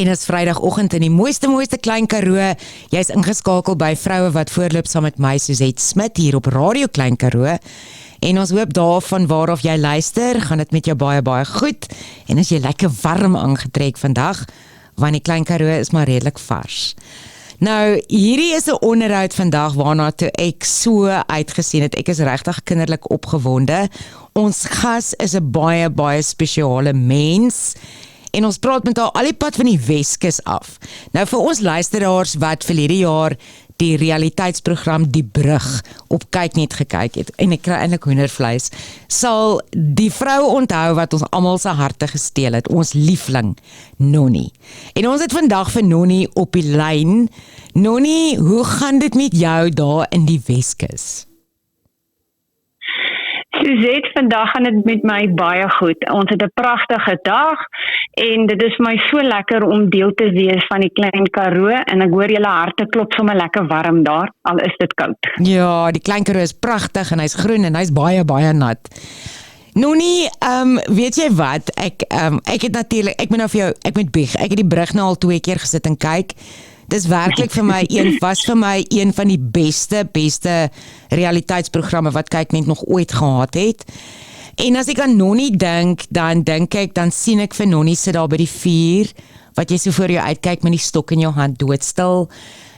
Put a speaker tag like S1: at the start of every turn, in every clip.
S1: En is Vrydagoggend in die mooiste Klein Karoo. Jy's ingeskakel by Vroue wat voorloop saam met my Suzette Smit hier op Radio Klein Karoo. En ons hoop daarvan waarof jy luister, gaan dit met jou baie goed. En as jy lekker warm aangetrek vandag, want die Klein Karoo is maar redelik vars. Nou, hierdie is 'n onderhoud vandag waarna toe ek so uitgesien het. Ek is regtig kinderlik opgewonde. Ons gas is 'n baie spesiale mens. En ons praat met haar al die pad van die Weskus af. Nou vir ons luisteraars wat verlede jaar die realiteitsprogram Die Brug op Kyknet gekyk het, en ek kry eintlik hoendervleis, sal die vrou onthou wat ons almal se harte gesteel het, ons liefling, Nonnie. En ons het vandag vir Nonnie op die lyn. Nonnie, hoe gaan dit met jou daar in die Weskus?
S2: Suzette, vandag gaan dit met my baie goed. Ons het 'n pragtige dag en dit is my so lekker om deel te wees van die Klein Karoo en ek hoor julle harte klop sommer lekker warm daar, al is dit koud.
S1: Ja, die Klein Karoo is pragtig en hy's groen en hy's baie nat. Nonnie, weet jy wat, ek het natuurlik, ek moet nou vir jou, ek moet bieg, ek het die Brug nou al 2 keer gesit en kyk. Dis werklik vir my een van die beste realiteitsprogramme wat Kyknet nog ooit gehad het. En as ek aan Nonnie dink, dan sien ek vir Nonnie sit daar by die vuur, wat jy so voor jou uitkyk met die stok in jou hand doodstil.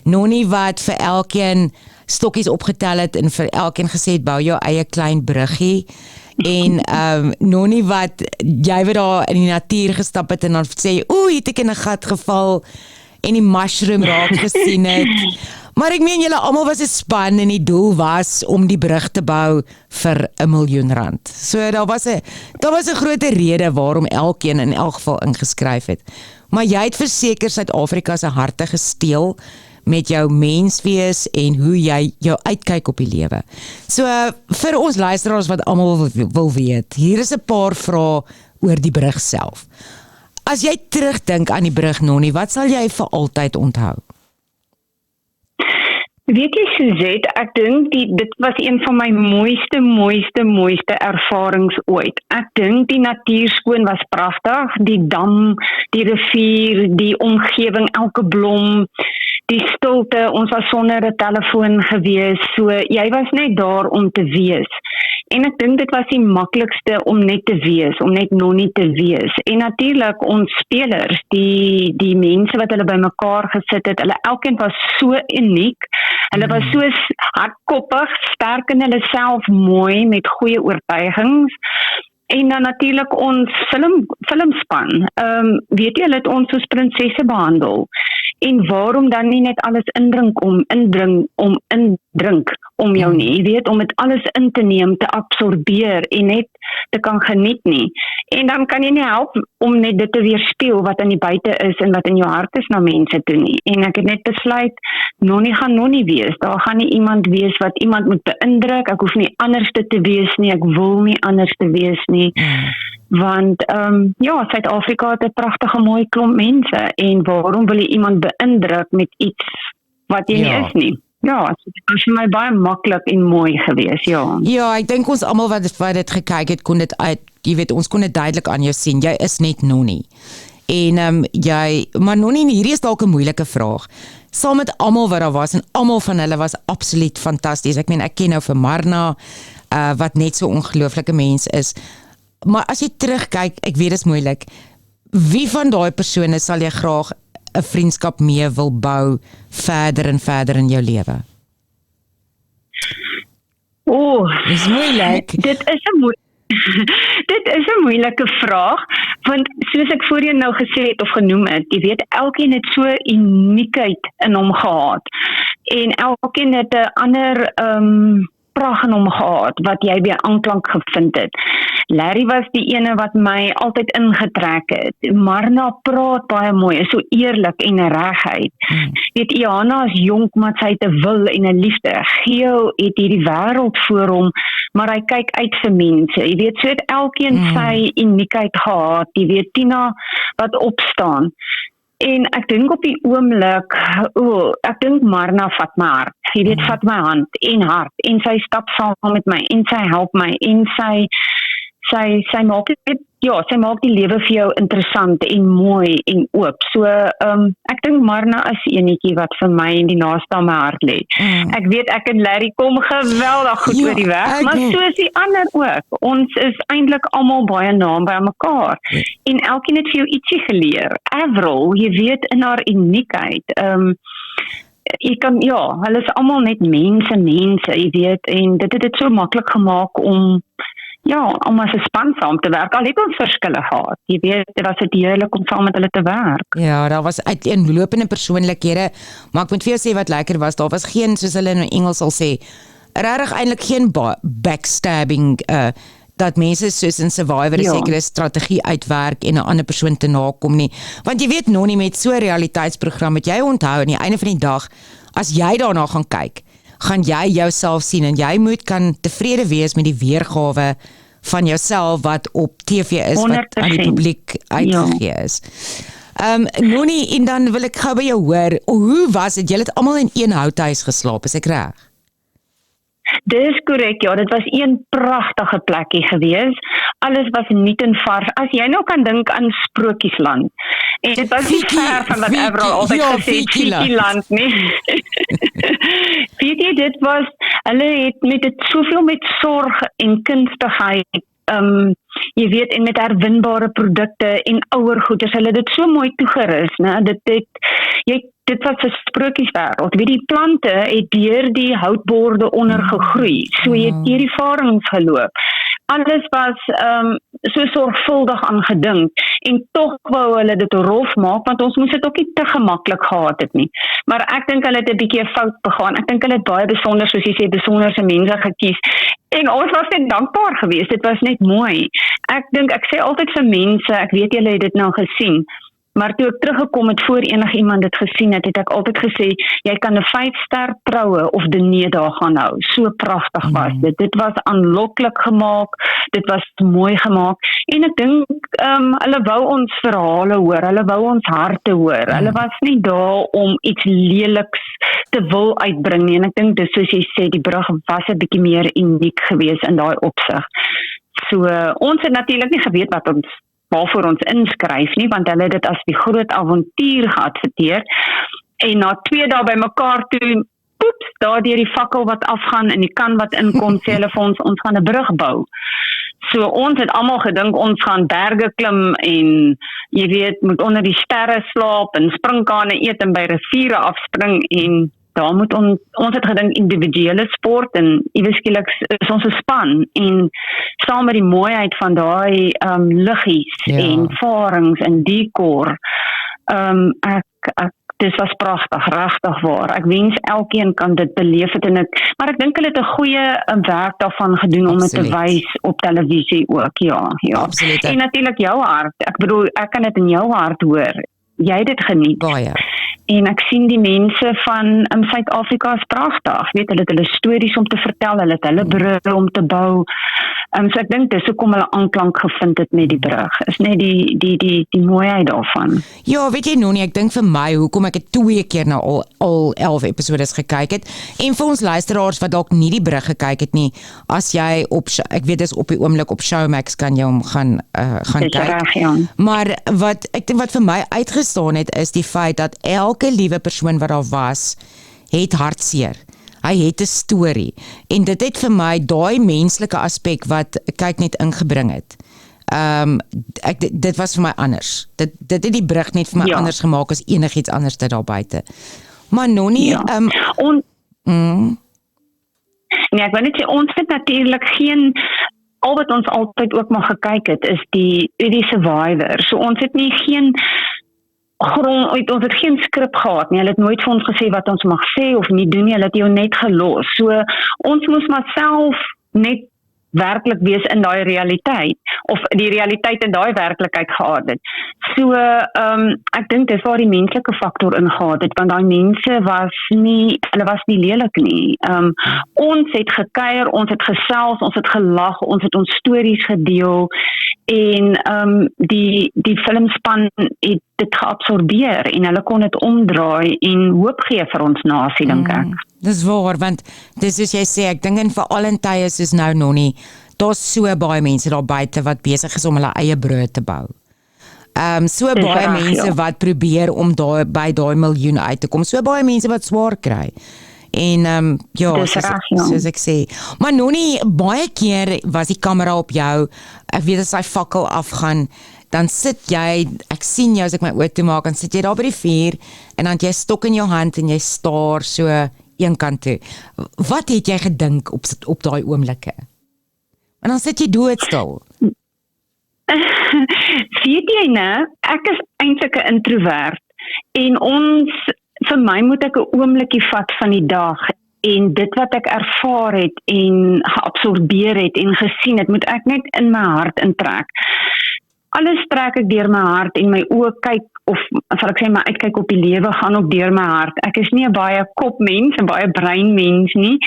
S1: Nonnie wat vir elkeen stokkies opgetel het en vir elkeen gesê het, bou jou eie klein bruggie. En Nonnie wat, jy wat daar in die natuur gestap het en dan sê, hier het ek in 'n gat geval, en die mushroom raak gesien het. Maar ek meen julle almal was 'n span en die doel was om die brug te bou vir R1 miljoen. So daar was 'n groot rede waarom elkeen in elk geval ingeskryf het. Maar jy het verseker Suid-Afrika se harte gesteel met jou menswees en hoe jy jou uitkyk op die lewe. So vir ons luisteraars wat almal wil weet, hier is 'n paar vrae oor die brug self. As jy terugdink aan die brug, Nonnie, wat sal jy vir altyd onthou?
S2: Weet jy, Suzette, ek dink dit was een van my mooiste ervarings ooit. Ek dink die natuurskoon was pragtig, die dam, die rivier, die omgewing, elke blom, die stilte, ons was sonder 'n telefoon gewees, so jy was net daar om te wees. En ek dink dit was die maklikste om net te wees, om net Nonnie te wees. En natuurlik ons spelers, die mense wat hulle bymekaar gesit het, hulle elkeen was so uniek. Hulle was so hardkoppig, sterk in hulle self, mooi met goeie oortuigings. En dan natuurlik ons filmspan. Weet jy, hulle het ons soos prinsesse behandel. En waarom dan nie net alles indrink om jou nie, jy weet, om dit alles in te neem, te absorbeer en net te kan geniet nie. En dan kan jy nie help om net dit te weerspieël wat in die buite is en wat in jou hart is na mense toe nie. En ek het net besluit, Nonnie gaan Nonnie wees. Daar gaan nie iemand wees wat iemand moet beïndruk. Ek hoef nie anders te wees nie, ek wil nie anders te wees nie. Want Suid-Afrika het 'n pragtige mooi klomp mense en waarom wil jy iemand beïndruk met iets wat jy nie is nie? Ja, dit was vir my baie maklik en mooi gewees, ja.
S1: Ja, ek dink ons almal wat dit gekyk het, kon dit uit, jy weet, ons kon dit duidelik aan jou sien, jy is net Nonnie. En maar Nonnie, hierdie is dalk 'n moeilike vraag. Saam met almal wat daar was, en almal van hulle was absoluut fantasties. Ek meen, ek ken nou vir Marna, wat net so 'n ongelooflike mens is. Maar as jy terugkyk, ek weet dit is moeilik, wie van daai persone sal jy graag 'n vriendskap mee wil bou verder en verder in jou lewe? Dis moeilik.
S2: Dit is 'n moeilike vraag, want soos ek voorheen nou gesê het of genoem het, jy weet, elkeen het so uniekheid in hom gehad. En elkeen het 'n ander pragt in hom gehad, wat jy by aanklank gevind het. Larry was die ene wat my altyd ingetrek het. Marna praat baie mooi, is so eerlik en regheid. Weet, Iana is jonk, maar sy het 'n wil en 'n liefde. Geo het hierdie wêreld voor hom, maar hy kyk uit vir mense. Jy weet, so het elkeen sy uniekheid gehad. Jy weet, Tina wat opstaan. En ek dink op die oomblik, ek dink Marna vat my hart. Jy weet, vat my hand en hart. En sy stap saam met my en sy help my en sy maak dit sy maak die lewe vir jou interessant en mooi en oop. So ek dink Marna is enetjie wat vir my in die naaste aan my hart lê. Ek weet ek en Larry kom geweldig goed oor die weg, maar soos die ander ook. Ons is eintlik almal baie naam by mekaar. En elkeen het vir jou ietsie geleer. Avril, jy weet in haar uniekheid. Jy kan hulle is almal net mense, jy weet, en dit het dit so maklik gemaak om as 'n span saam te werk. Al het ons verskille gehad. Jy weet, dit was heerlik om saam met hulle te werk.
S1: Ja, daar was uiteenlopende persoonlikhede, maar ek moet vir jou sê wat lekker was, daar was geen, soos hulle in Engels sal sê, regtig eintlik geen backstabbing, dat mense soos in Survivor 'n sekere strategie uitwerk en 'n ander persoon te nakom nie. Want jy weet nog nie met so 'n realiteitsprogram, wat jy onthou aan die einde van die dag, as jy daarna gaan kyk, gaan jy jouself sien en jy moet kan tevrede wees met die weergawe van jouself wat op TV is, 100%. Wat aan die publiek uitgegee is. Noni, en dan wil ek gou by jou hoor, hoe was dit? Julle het almal in een houthuis geslaap, is ek reg?
S2: Dis korrek, dit was een pragtige plekkie gewees. Alles was nuut en vars. As jy nou kan dink aan Sprokiesland. En dit was nie ver van wat Avril altyd gesê het, Fietjieland, nie. Weet jy, dit was, hulle het met dit soveel met sorg en kunstigheid, jy weet, en met herwinbare produkte en ouer goeders, hulle het dit so mooi toegerus, né? Dit was 'n sprokieswêreld. Weet die plante het deur die houtborde onder gegroei. So jy het deur die varings geloop. Alles was so sorgvuldig aangedink en tog wou hulle dit rof maak, want ons moes dit ook nie te gemaklik gehad het nie. Maar ek dink hulle het 'n bietjie 'n fout begaan. Ek dink hulle het baie besonder, soos jy sê, besonderse mense gekies. En ons was net dankbaar geweest. Dit was net mooi. Ek sê altyd vir mense, ek weet julle het dit nou gesien, maar toe ek teruggekom het voor enigiemand dit gesien het, het ek altyd gesê, jy kan 'n 5-ster troue of diner daar gaan hou. So pragtig was dit. Dit was aanloklik gemaak, dit was mooi gemaak, en ek dink, hulle wou ons verhale hoor, hulle wou ons harte hoor, hulle was nie daar om iets leliks te wil uitbring nie, en ek dink, dis soos jy sê, die brug was 'n bietjie meer uniek geweest in daai opsig. So, ons het natuurlik nie geweet waarvoor ons inskryf nie, want hulle het dit as die groot avontuur geadverteer, en na 2 dae by mekaar toe, poeps, daar deur die fakkel wat afgaan, en die kan wat inkom, sê hulle vir ons gaan 'n brug bou. So ons het almal gedink, ons gaan berge klim, en jy weet, moet onder die sterre slaap, en springkane eet, en by riviere afspring, en daar moet ons het gedink individuele sport, en iewers skielik is ons 'n span, en saam met die mooiheid van daai liggies en varings en decor, dit was pragtig, regtig waar. Ek wens elkeen kan dit beleef het, maar ek dink hulle het 'n goeie werk daarvan gedoen om dit te wys op televisie ook, ja.
S1: Absoluut.
S2: En natuurlik jou hart, ek bedoel, ek kan dit in jou hart hoor, jy het dit geniet.
S1: Baie.
S2: En ek sien die mense van Suid-Afrika is pragtig, weet, hulle het hulle stories om te vertel, hulle het hulle brug om te bou, so ek dink dis hoekom hulle aanklank gevind het met die brug, is net die mooiheid daarvan.
S1: Ja, weet jy Noni, ek dink vir my, hoekom ek het 2 keer na al 11 episodes gekyk het, en vir ons luisteraars wat dalk nie die brug gekyk het nie, as jy ek weet dis op die oomblik op Showmax kan jy hom gaan kyk,
S2: reg, ja.
S1: Maar ek dink wat vir my uitgestaan het, is die feit dat elke liewe persoon wat daar was, het hartseer. Hy het 'n storie, en dit het vir my daai menslike aspek wat kyk net ingebring het. Dit was vir my anders. Dit het die brug net vir my anders gemaak as enigiets anders daar buite. Maar Noni,
S2: Nee, ek wil net sê, ons het natuurlik geen, al wat ons altyd ook maar gekyk het, is die Survivor. So ons het nie ons het geen skrip gehad nie, hulle het nooit vir ons gesê wat ons mag sê of nie doen nie, hulle het jou net gelos, so ons moes maar self net werklik wees in daai realiteit, of die realiteit in daai werklikheid gehad het. So, ek dink dis waar die menslike faktor ingegaan het, want daai mense was nie lelik nie. Ons het gekuier, ons het gesels, ons het gelag, ons het ons stories gedeel, en die filmspan het dit geabsorbeer, en hulle kon dit omdraai en hoop gee vir ons nasie, dink ek.
S1: Dis waar, want dis soos jy sê, ek dink en veral in tye soos nou Noni, daar's so baie mense daar buite wat besig is om hulle eie brood te bou. So
S2: Dis
S1: baie
S2: reg,
S1: mense
S2: ja.
S1: wat probeer om by daai miljoen uit te kom. So baie mense wat swaar kry. En ja,
S2: Dis reg, ja.
S1: soos ek sê. Maar Nonnie, baie keer was die kamera op jou. Ek weet as hy fakkel afgaan, dan sit jy, ek sien jou as ek my oë toemaak, dan sit jy daar by die vuur en dan het jy stok in jou hand en jy staar so een kant toe. Wat het jy gedink op daai oomblikke? En dan sit jy doodstil.
S2: Weet jy nou, ek is eintlik 'n introvert en vir my moet ek 'n oombliekie vat van die dag en dit wat ek ervaar het en geabsorbeer het en gesien het, moet ek net in my hart intrek. Alles trek ek deur my hart en my oë kyk, of sal ek sê my uitkyk op die lewe gaan ook deur my hart. Ek is nie 'n baie kopmens, 'n baie breinmens nie.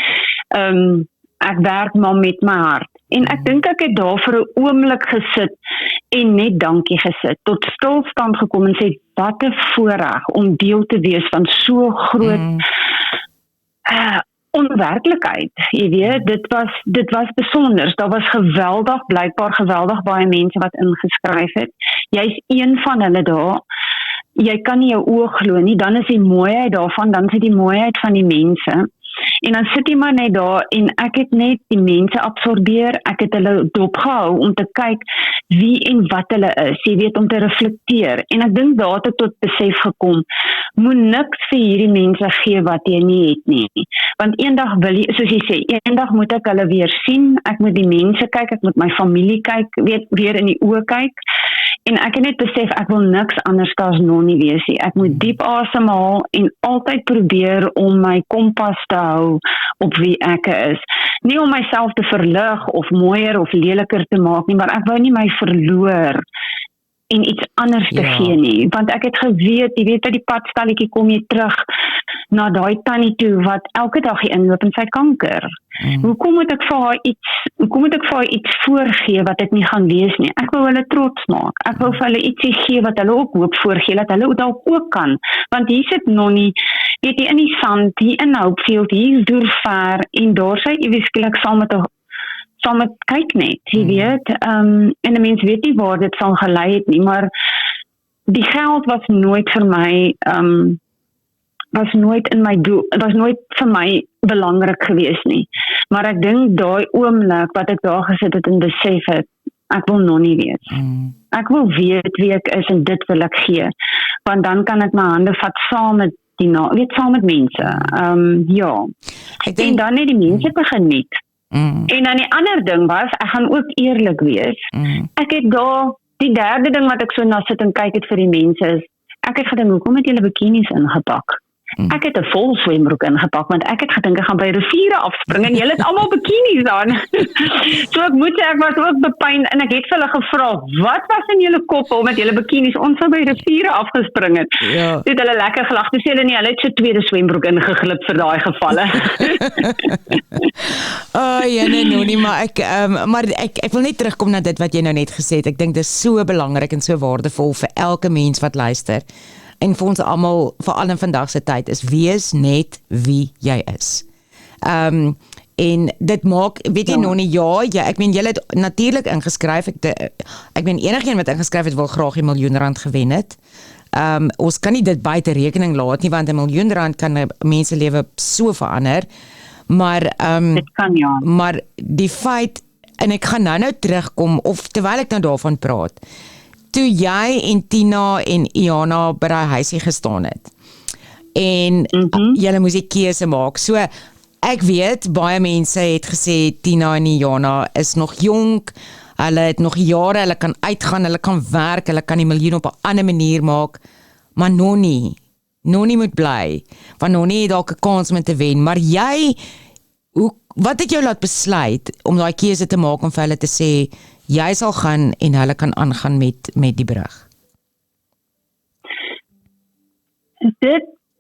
S2: Ek werk maar met my hart. En ek dink ek het daar vir 'n oomblik gesit en net dankie gesit, tot stilstand gekom en sê, wat 'n voorreg om deel te wees van so groot onwerklikheid. Jy weet, dit was besonders. Daar was blykbaar geweldig baie mense wat ingeskryf het. Jy's een van hulle daar. Jy kan nie jou oë glo nie, dan is die mooiheid daarvan, dan is dit die mooiheid van die mense. En dan sit jy maar net daar en ek het net die mense absorbeer, ek het hulle dopgehou om te kyk wie en wat hulle is, jy weet, om te reflekteer. En ek dink daar het ek tot besef gekom, moet niks vir hierdie mense gee wat jy nie het nie. Want eendag wil jy, soos jy sê, eendag moet ek hulle weer sien, ek moet die mense kyk, ek moet my familie kyk, weet, weer in die oë kyk. En ek het net besef, ek wil niks anders as Nonnie wees nie. Ek moet diep asemhaal en altyd probeer om my kompas te hou op wie ek is. Nie om myself te verlig of mooier of leliker te maak nie, maar ek wou nie my verloor en iets anders te gee nie. Want ek het geweet, jy weet, uit die padstalletjie kom jy terug na daai tannie toe wat elke dag hier inloop en sy kanker. Hoekom moet ek vir haar iets voorgee wat dit nie gaan wees nie? Ek wil hulle trots maak. Ek wil vir hulle ietsie gee wat hulle ook hoop voorgee, dat hulle dalk ook kan. Want hier sit Nonnie, weet jy, in die sand, hier in Hopefield, hier is Doerver, en daar sy iewes skielik saam met kyk net, jy weet, en 'n mens weet nie waar dit sal gelei het nie, maar die geld was nooit vir my, was nooit in my doel, was nooit vir my belangrik gewees nie. Maar ek dink daai oomblik wat ek daar gesit het en besef het, ek wil Nonnie wees. Ek wil weet wie ek is en dit wil ek gee. Want dan kan ek my hande vat saam met saam met mense. Ja. En dan net die mense te geniet. En dan die ander ding was, ek gaan ook eerlik wees, ek het daar, die derde ding wat ek so na sit en kyk het vir die mense is, ek het gedink, hoekom het julle bikinis ingepak? Ek het 'n vol swembroek ingepak, want ek het gedink ek gaan by riviere afspring en julle het almal bikinis aan. So ek moet sê, ek was ook bepyn en ek het vir hulle gevra, wat was in julle koppe met julle bikinis? Ons sou by riviere afgespring het. Ja. Dit het hulle lekker gelag. Toe sê hulle nie, hulle het so tweede swembroek ingeglip vir daai gevalle.
S1: Nee, maar ek wil net terugkom na dit wat jy nou net gesê het. Ek dink dit is so belangrik en so waardevol vir elke mens wat luister. En vir ons almal, veral in vandag se tyd, is wees net wie jy is. En dit maak, weet jy Nonnie, ek meen, jy het natuurlik ingeskryf, ek meen, enigeen wat ingeskryf het, wil graag die R1 miljoen gewen het. Ons kan nie dit buite rekening laat nie, want R1 miljoen kan 'n menselewe so verander, maar,
S2: dit kan, ja.
S1: Maar die feit, en ek gaan nou terugkom, of terwyl ek nou daarvan praat, toe jy en Tina en Iana by die huisie gestaan het en julle moes die keuse maak. So ek weet baie mense het gesê Tina en Iana is nog jonk, hulle het nog jare, hulle kan uitgaan, hulle kan werk, hulle kan die miljoen op 'n ander manier maak, maar Nonnie moet bly, want Nonnie het dalk 'n kans om te wen, maar wat het jou laat besluit om daai keuse te maak om vir hulle te sê jy sal gaan en hulle kan aangaan met die brug?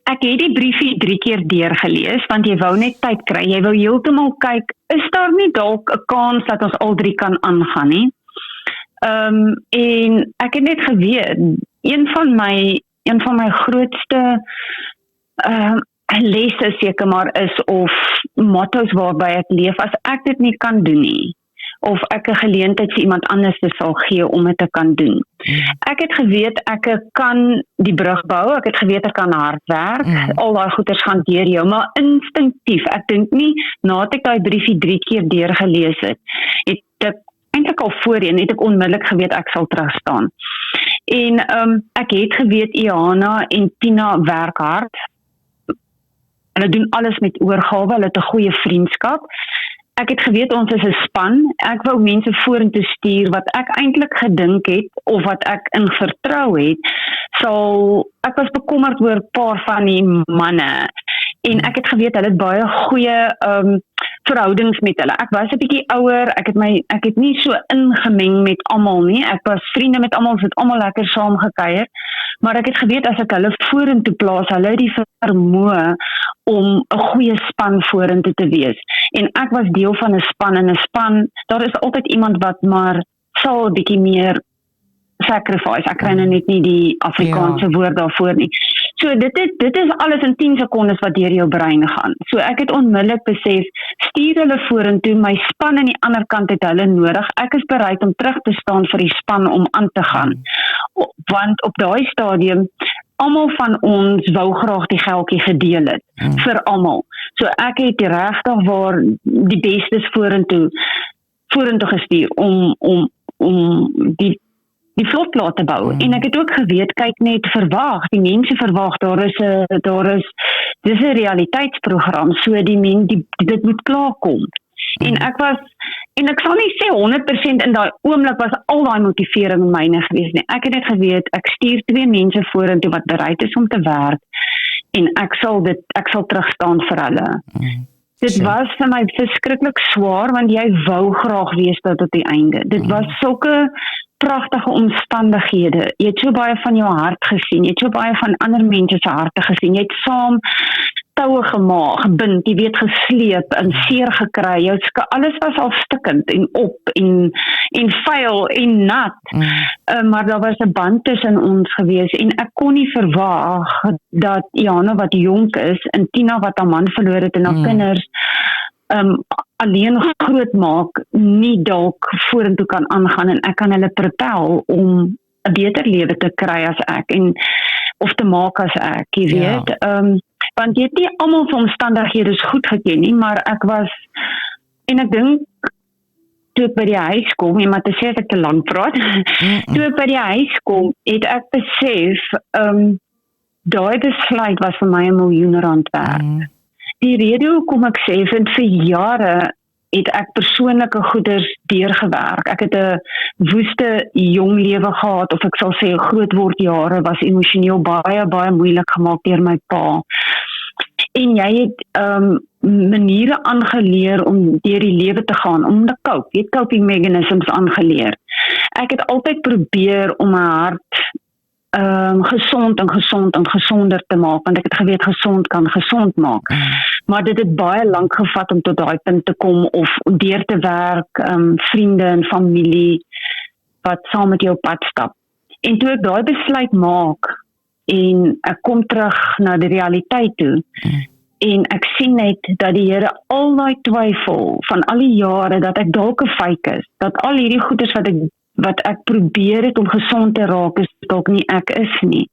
S2: Ek het die briefie 3 keer deurgelees, want jy wou net tyd kry. Jy wou heeltemal kyk, is daar nie dalk 'n kans dat ons al 3 kan aangaan nie? En ek het net geweet, een van my grootste lesse seker maar is, of motto's waarby ek leef, as ek dit nie kan doen nie, of ek 'n geleentheid vir iemand anders te sal gee om dit te kan doen. Ek het geweet ek kan die brug bou, ek het geweet ek kan hard werk, al daai goeders gaan deur jou, maar instinktief, ek dink nie, nadat ek daai briefie 3 keer deurgelees het ek eintlik al voorheen, het ek onmiddellik geweet ek sal terugstaan. En ek het geweet Ihana en Tina werk hard, hulle doen alles met oorgawe, hulle het 'n goeie vriendskap. Ek het geweet ons is 'n span. Ek wou mense vorentoe stuur wat ek eintlik gedink het of wat ek in vertrou het. Ek was bekommerd oor 'n paar van die manne en ek het geweet hulle het baie goeie verhoudings met hulle. Ek was 'n bietjie ouer, ek het nie so ingemeng met almal nie. Ek was vriende met almal, ons het almal lekker saam gekuier, maar ek het geweet as ek hulle vorentoe plaas, hulle het die vermoë om 'n goeie span vorentoe te wees. En ek was deel van 'n span, en 'n span, daar is altyd iemand wat maar sal 'n bietjie meer sacrifice. Ek kry nou net nie die Afrikaanse woord daarvoor nie. So dit is alles in 10 sekondes wat deur jou brein gaan. So ek het onmiddellik besef, stuur hulle vorentoe, my span aan die ander kant het hulle nodig. Ek is bereid om terug te staan vir die span om aan te gaan. Want op daai stadium, almal van ons wou graag die geldjie gedeel het, vir almal. So ek het regtig waar die bestes vorentoe gestuur om die vlot laat te bou. En ek het ook geweet, kyk net verwag, die mense verwag, dis 'n realiteitsprogram, so dit moet klaarkom. En ek sal nie sê 100% in daai oomblik was al daai motivering myne gewees nie. Ek het net geweet, ek stuur 2 mense vorentoe wat bereid is om te werk, en ek sal terugstaan vir hulle. Dit was vir my verskriklik swaar, want jy wou graag wees tot die einde. Dit was sulke pragtige omstandighede. Jy het so baie van jou hart gesien, jy het so baie van ander mense se harte gesien, jy het saam toue gebind, jy weet gesleep en seer gekry, alles was al stikkend en op en vuil en nat, maar daar was 'n band tussen ons gewees en ek kon nie verwag dat Ihana wat jonk is en Tina wat haar man verloor het en haar kinders alleen groot maak, nie dalk vorentoe kan aangaan en ek kan hulle propel om 'n beter lewe te kry as ek of te maak as ek, jy weet. Want jy het nie almal se omstandighede goed geken nie, maar ek dink toe ek by die huis kom, maar te sê ek te lank praat, toe ek by die huis kom, het ek besef, daai besluit was vir my 'n miljoen-rand werd. Die rede hoekom ek sê, vir jare het ek persoonlike goeders deurgewerk. Ek het 'n woeste jong lewe gehad, of ek sal sê grootword jare was emosioneel baie, baie moeilik gemaak deur my pa. En jy het maniere aangeleer om deur die lewe te gaan, om te cope. Jy het coping mechanisms aangeleer. Ek het altyd probeer om my hart gesond en gesonder te maak, want ek het geweet gesond kan gesond maak. Maar dit het baie lank gevat om tot daai punt te kom, of deur te werk, vriende en familie wat saam met jou pad stap. En toe ek daai besluit maak, en ek kom terug na die realiteit toe, en ek sien net dat die Here al daai twyfel van al die jare dat ek dalk 'n fake is, dat al hierdie goeders wat ek probeer het om gesond te raak, is dalk nie ek is nie.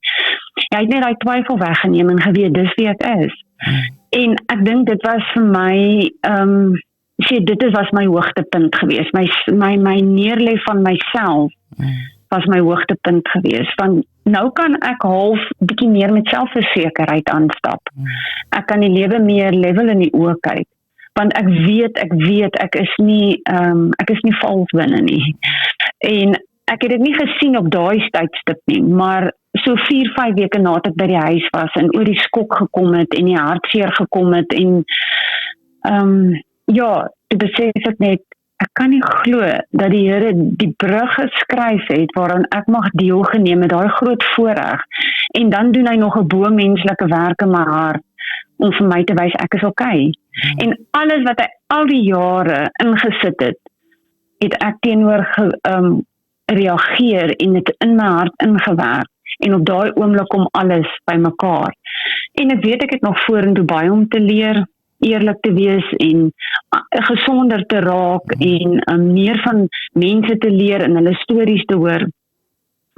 S2: Hy het net daai twyfel weggeneem en geweet, dis wie ek is. En ek dink dit was vir my, dit was my hoogtepunt gewees. My neerlê van myself was my hoogtepunt gewees. Want nou kan ek half bietjie meer met selfversekerheid aanstap. Ek kan die lewe meer level in die oë kyk. Want ek weet ek is nie vals binne nie. En ek het dit nie gesien op daai tydstip nie, maar so 4-5 weke nadat ek by die huis was en oor die skok gekom het en die hartseer gekom het en toe besef ek net, ek kan nie glo dat die Here die brug geskryf het waaraan ek mag deelgeneem met daai groot voorreg, en dan doen hy nog 'n bo-menslike werk in my hart om vir my te wys ek is okay. En alles wat hy al die jare ingesit het ek teenoor reageer en dit in my hart ingewerk, en op daai oomblik kom alles by mekaar. En ek weet ek het nog vorentoe baie om te leer, eerlik te wees en gesonder te raak en meer van mense te leer en hulle stories te hoor.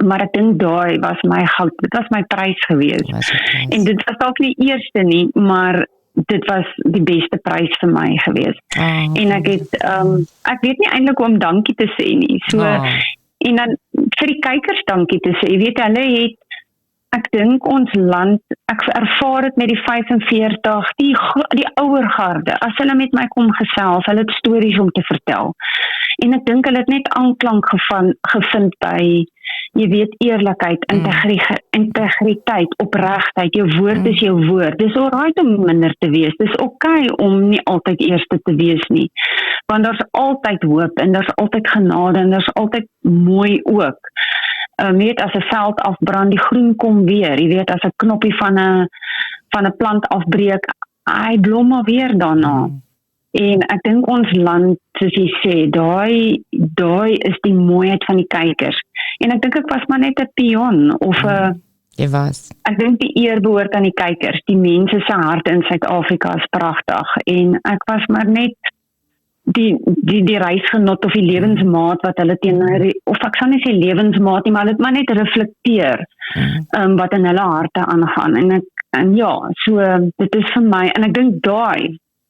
S2: Maar ek dink daai was my goud, dit was my prys geweest. En dit was dalk nie eerste nie, maar dit was die beste prys vir my geweest. En ek het, ek weet nie eintlik hoe om dankie te sê nie. So, en dan vir die kykers dankie te sê. Jy weet, hulle het, ek dink ons land, ek ervaar dit met die 45, die ouer garde, as hulle met my kom gesels, hulle het stories om te vertel. En ek dink hulle het net aanklank gevind by, jy weet, eerlikheid, integriteit, opregtheid, jou woord is jou woord. Dis alright om minder te wees, dis okay om nie altyd eerste te wees nie, want daar's altyd hoop, en daar's altyd genade, en daar's altyd mooi ook. Jy weet, as 'n veld afbrand, die groen kom weer, jy weet, as 'n knoppie van 'n plant afbreek, hy blom maar weer daarna. En ek dink ons land, soos jy sê, daai is die mooiheid van die kykers. En ek dink ek was maar net 'n pion, of
S1: Jy was.
S2: Ek dink die eer behoort aan die kykers, die mense se harte in Suid-Afrika is pragtig, en ek was maar net die reisgenot of die lewensmaat wat hulle teenoor, of ek sal nie sê lewensmaat nie, maar hulle het maar net reflekteer wat in hulle harte aangaan, en ja, so dit is vir my, en ek dink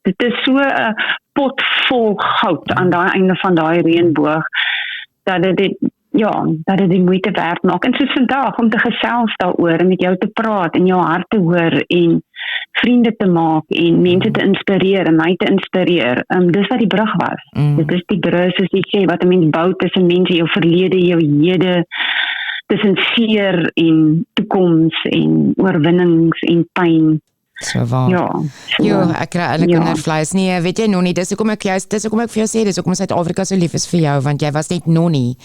S2: dit is so 'n pot vol goud aan daai einde van daai reënboog, dat dit die moeite werd maak, en soos vandag, om te gesels daaroor, en met jou te praat, en jou hart te hoor, en vriende te maak, en mense te inspireer, en my te inspireer, dis wat die brug was. Dit is die brug, soos jy sê, wat 'n mens bou tussen mense, jou verlede, jou hede, tussen seer en toekoms, en oorwinnings, en pyn.
S1: So waar. Ek kry eintlik kindervleis. Nee, weet jy nog nie, dis hoekom ek vir jou sê, dis hoekom Suid-Afrika so lief is vir jou, want jy was net nonnie.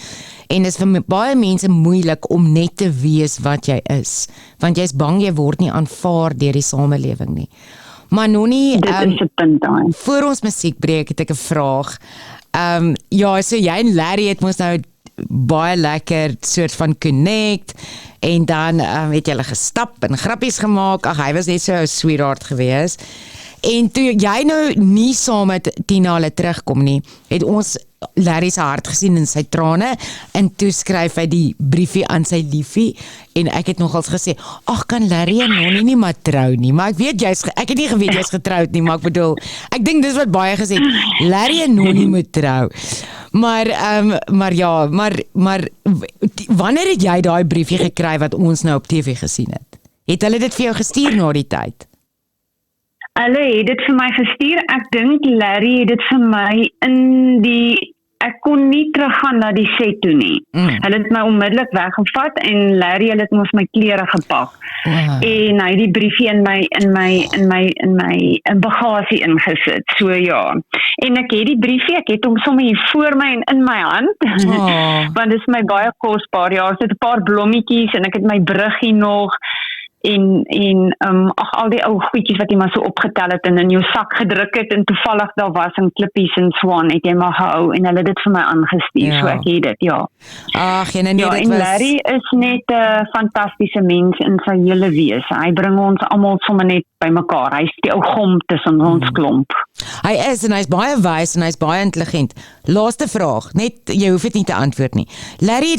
S1: En dis vir baie mense moeilik om net te wees wat jy is, want jy's bang jy word nie aanvaar deur die samelewing nie. Maar nonnie,
S2: dit is 'n punt daai.
S1: Voor ons musiekbreek het ek 'n vraag. So jy en Larry het mos nou baie lekker soort van connect, en dan het julle gestap en grappies gemaak. Ag, hy was net so 'n sweetheart gewees. En toe jy nou nie saam met Tina hulle terugkom nie, het ons Larry se hart gesien in sy trane, en toe skryf hy die briefie aan sy liefie, en ek het nogals gesê, ag, kan Larry en Nonnie nie maar trou nie, maar ek het nie geweet jy's getroud nie, maar ek bedoel, ek dink dis wat baie gesê, Larry en Nonnie moet trou. Maar wanneer het jy daai briefie gekry wat ons nou op TV gesien het? Het hulle dit vir jou gestuur na die tyd?
S2: Hulle het dit vir my gestuur. Ek dink Larry het dit vir my ek kon nie teruggaan na die set toe nie. Hulle het my onmiddellik weggevat, en Larry het mos my klere gepak. En hy het die briefie in my bagasie ingesit. So ja. En ek het die briefie, ek het hom sommer hier voor my en in my hand. Want dit is my baie kosbaar. Ja, er sit 'n paar blommetjies, en ek het my bruggie nog, en al die ou goedjies wat jy maar so opgetel het en in jou sak gedruk het, en toevallig daar was in klippies en swaan, het jy maar gehou, en hulle het dit vir my aangestuur, so ek het dit, ja.
S1: Ag, en
S2: Larry is net 'n fantastiese mens in sy hele wese. Hy bring ons almal sommer net bymekaar. Hy's die ou gom tussen ons klomp.
S1: Hy is, en hy's baie wys, en hy's baie intelligent. Laaste vraag, net, jy hoef dit nie te antwoord nie. Larry,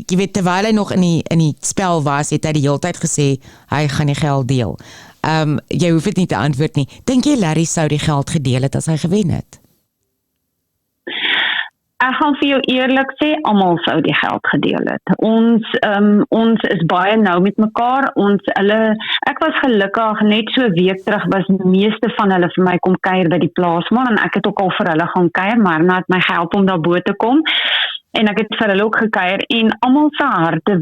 S1: jy weet, terwyl hy nog in die spel was, het hy die hele tyd gesê, hy gaan die geld deel. Jy hoef dit nie te antwoord nie. Dink jy Larry sou die geld gedeel het as hy gewen het?
S2: Ek gaan vir jou eerlik sê, almal sou die geld gedeel het. Ons is baie nou met mekaar. Ek was gelukkig, net so 'n week terug was die meeste van hulle vir my kom kuier by die plaasman, en ek het ook al vir hulle gaan kuier, maar nou het my gehelp om daar bo te kom, en ek het vir hulle ook gekuier, en almal se harte